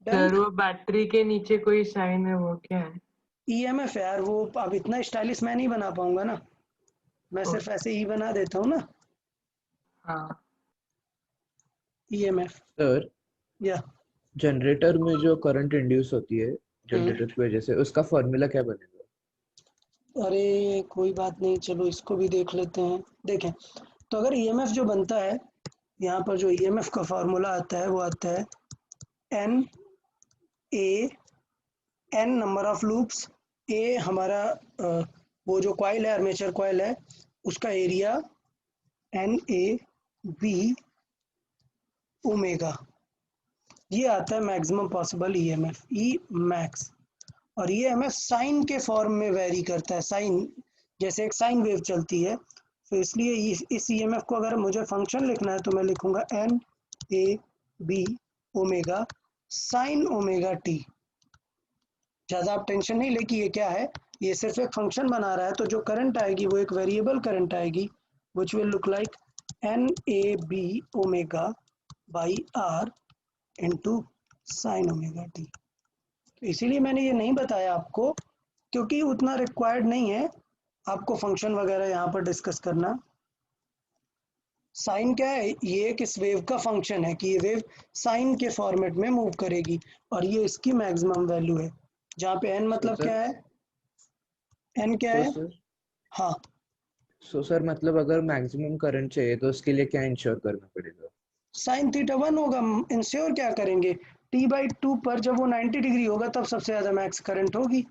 डन। सर वो बैटरी के नीचे कोई साइन है, वो क्या है? ईएमएफ है यार, वो अब इतना स्टाइलिश मैं नहीं बना पाऊंगा ना, मैं सिर्फ ऐसे ही बना देता हूँ ना, हाँ ईएमएफ। सर या जनरेटर में जो करंट इंड्यूस होती है जनरेटर की वजह से, उसका फॉर्मूला क्या बनेगा? अरे कोई बात नहीं, चलो इसको भी देख लेते हैं। देखें, तो अगर ईएमएफ जो बनता है, यहाँ पर जो ईएमएफ का फार्मूला आता है वो आता है N A, N number of loops, A हमारा वो जो कॉइल है, आर्मेचर कॉइल है, उसका area, N A B omega, ये आता है maximum possible EMF, E max. और ईएमएफ साइन के फॉर्म में वेरी करता है, साइन, जैसे एक साइन वेव चलती है। तो इसलिए इस ईएमएफ को अगर मुझे फंक्शन लिखना है तो मैं लिखूंगा N A B omega sine omega T. ज़्यादा आप टेंशन नहीं ले कि ये क्या है, ये सिर्फ एक फंक्शन बना रहा है। तो जो करंट आएगी वो एक वेरिएबल करंट आएगी, which will look like N A B omega by R into sine omega T. तो इसीलिए मैंने ये नहीं बताया आपको, क्योंकि उतना रिक्वायर्ड नहीं है आपको फंक्शन वगैरह यहाँ पर डिस्कस करना। साइन क्या है, ये एक इस वेव का फंक्शन है कि ये वेव साइन के फॉर्मेट में मूव करेगी, और ये इसकी मैक्सिमम वैल्यू है, जहाँ पे एन मतलब सर, क्या है, एन क्या है, सर हाँ। सर मतलब अगर मैक्सिमम करंट चाहिए तो उसके लिए क्या इंश्योर करना पड़ेगा? साइन थीटा 1 होगा। इंश्योर क्या करेंगे, t/2 पर जब वो 90 डिग्री होगा तब सबसे ज्यादा मैक्स करंट होगी।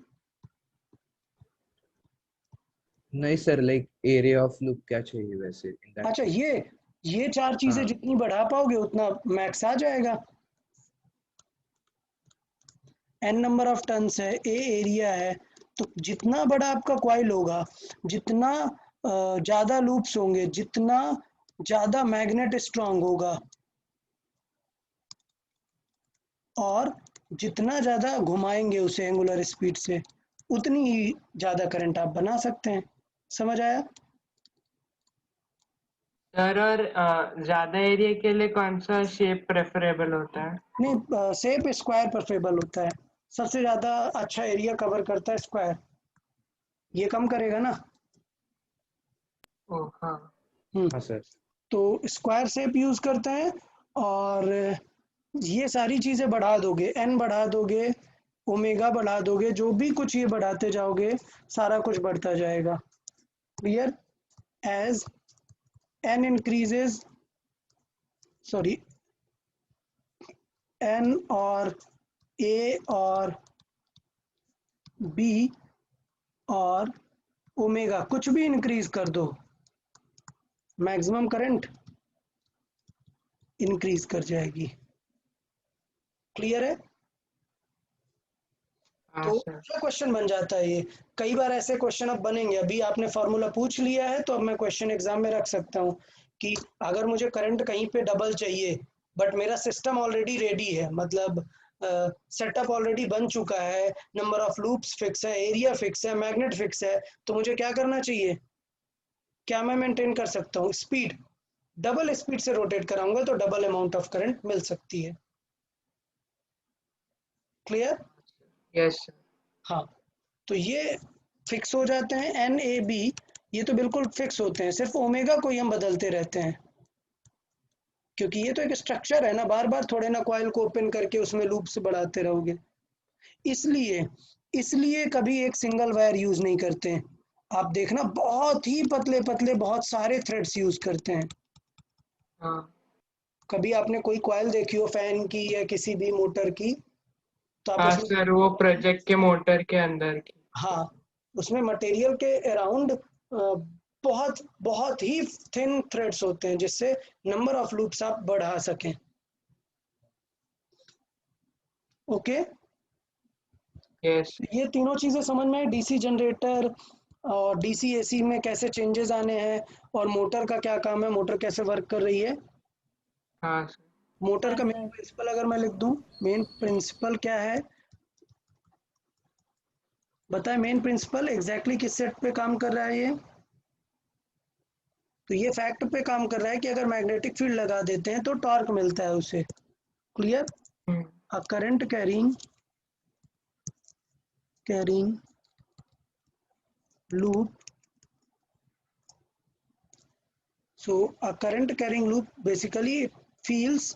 नहीं sir, like area of loop क्या चाहिए वैसे in that अच्छा, case? ये चार चीजें हाँ। जितनी बढ़ा पाओगे उतना मैक्स आ जाएगा। एन नंबर ऑफ टर्न्स है, ए एरिया है, तो जितना बड़ा आपका कॉइल होगा, जितना ज्यादा लूप्स होंगे, जितना ज्यादा मैग्नेट स्ट्रांग होगा, और जितना ज्यादा घुमाएंगे उसे एंगुलर स्पीड से, उतनी ही ज्यादा करंट आप बना सकते हैं। समझ आया? सर, और ज्यादा एरिया के लिए कौन सा शेप प्रेफरेबल होता है? नहीं, शेप स्क्वायर प्रेफरेबल होता है, सबसे ज्यादा अच्छा एरिया कवर करता है स्क्वायर, ये कम करेगा ना। ओ हाँ। हाँ सर। तो स्क्वायर शेप यूज करते हैं, और ये सारी चीजें बढ़ा दोगे, एन बढ़ा दोगे, ओमेगा बढ़ा दोगे, जो भी कुछ ये बढ़ाते जाओगे सारा कुछ बढ़ता जाएगा। Clear? As N increases, sorry, N और ए और बी और ओमेगा कुछ भी इंक्रीज कर दो, मैक्सिमम करंट इंक्रीज कर जाएगी। क्लियर है? हाँ तो सर। क्वेश्चन बन जाता है ये। कई बार ऐसे क्वेश्चन अब बनेंगे, अभी आपने फॉर्मूला पूछ लिया है तो अब मैं क्वेश्चन एग्जाम में रख सकता हूँ कि अगर मुझे करंट कहीं पे डबल चाहिए, बट मेरा सिस्टम ऑलरेडी रेडी है, मतलब सेटअप ऑलरेडी बन चुका है, नंबर ऑफ लूप्स फिक्स है, एरिया फिक्स है, मैग्नेट फिक्स है, तो मुझे क्या करना चाहिए, क्या मैं मेंटेन कर सकता हूँ, स्पीड, डबल स्पीड से रोटेट कराऊंगा तो डबल अमाउंट ऑफ करंट मिल सकती है। क्लियर? Yes sir. हाँ, तो ये फिक्स हो जाते हैं, एन ए बी, ये तो बिल्कुल फिक्स होते हैं, सिर्फ ओमेगा को ही हम बदलते रहते हैं, क्योंकि ये तो एक स्ट्रक्चर है ना, बार बार थोड़े ना कॉइल को ओपन करके उसमें लूप्स बढ़ाते रहोगे। इसलिए इसलिए कभी एक सिंगल वायर यूज नहीं करते हैं। आप देखना, बहुत ही पतले पतले बहुत सारे थ्रेड्स यूज करते हैं। हाँ कभी आपने कोई कॉइल देखी हो फैन की या किसी भी मोटर की, तो आप हाँ उसमें, सर, वो प्रोजेक्ट के मोटर के अंदर की। हाँ, उसमें मटेरियल के अराउंड बहुत बहुत ही थिन थ्रेड्स होते हैं, जिससे नंबर ऑफ लूप्स आप बढ़ा सकें। Okay, yes. ये तीनों चीजें समझ में, डीसी जनरेटर और डीसी एसी में कैसे चेंजेस आने हैं, और मोटर का क्या काम है, मोटर कैसे वर्क कर रही है। हाँ सर। मोटर का हाँ मेन सर। प्रिंसिपल अगर मैं लिख दूं, मेन प्रिंसिपल क्या है बताएं, मेन प्रिंसिपल एग्जैक्टली किस सेट पे काम कर रहा है ये, तो ये फैक्ट पे काम कर रहा है कि अगर मैग्नेटिक फील्ड लगा देते हैं तो टॉर्क मिलता है उसे। Clear? A current carrying loop, so a current carrying loop basically feels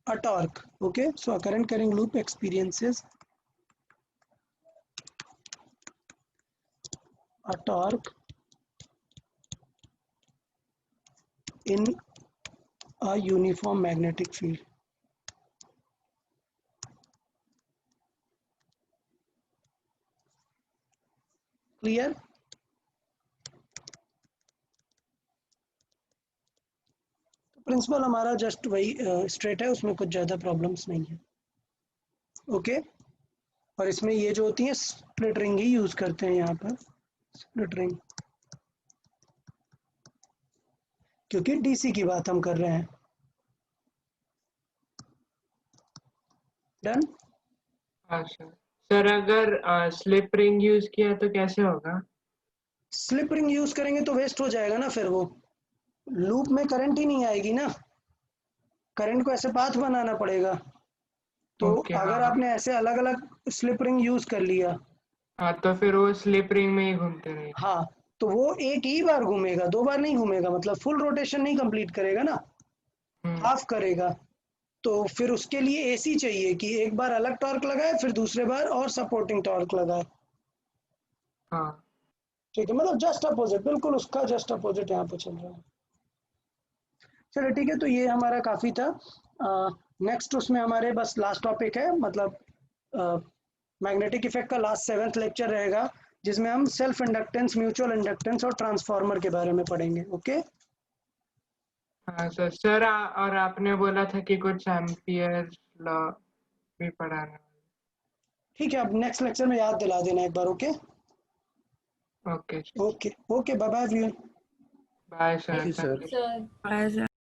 a torque. Okay, so a current carrying loop experiences a torque in a uniform magnetic field. Clear? Principle हमारा जस्ट वही स्ट्रेट है, उसमें कुछ ज़्यादा प्रॉब्लम्स नहीं है. ओके, और इसमें ये जो होती है स्प्लिट रिंग ही यूज करते हैं यहाँ पर, स्प्लिट रिंग, क्योंकि डीसी की बात हम कर रहे हैं. डन. हाँ सर. सर अगर स्लिप रिंग यूज किया तो कैसे होगा? स्लिप रिंग यूज करेंगे तो वेस्ट हो जाएगा ना, फिर वो लूप में करंट ही नहीं आएगी ना, करंट को ऐसे पाथ बनाना पड़ेगा. तो ओके, अगर हाँ. आपने ऐसे अलग अलग स्लिप रिंग यूज कर लिया, हाँ तो फिर वो स्लिप रिंग में ही घूमते रहेंगे. हाँ, तो वो एक ही बार घूमेगा, 2 बार नहीं घूमेगा, मतलब फुल रोटेशन नहीं कंप्लीट करेगा ना, हाफ करेगा. तो फिर उसके लिए एसी चाहिए कि एक बार अलग टॉर्क लगाए, फिर दूसरे बार और सपोर्टिंग टॉर्क लगाए. हाँ. ठीक है, मतलब जस्ट अपोजिट, बिल्कुल उसका जस्ट अपोजिट यहाँ पे चल रहा है. चलो ठीक है, तो ये हमारा काफी था. नेक्स्ट उसमें हमारे बस लास्ट टॉपिक है, मतलब मैग्नेटिक इफेक्ट का लास्ट 7th लेक्चर रहेगा, जिसमें हम सेल्फ इंडक्टेंस, म्यूचुअल इंडक्टेंस और ट्रांसफार्मर के बारे में पढ़ेंगे. ओके. हाँ सर. सर और आपने बोला था कि कुछ एम्पियर लॉ भी पढ़ाना. ठीक है, अब नेक्स्ट लेक्चर में याद दिला देना एक बार. Okay. Okay. Okay. Okay, bye bye everyone. Bye thank sir. You sir. Sir As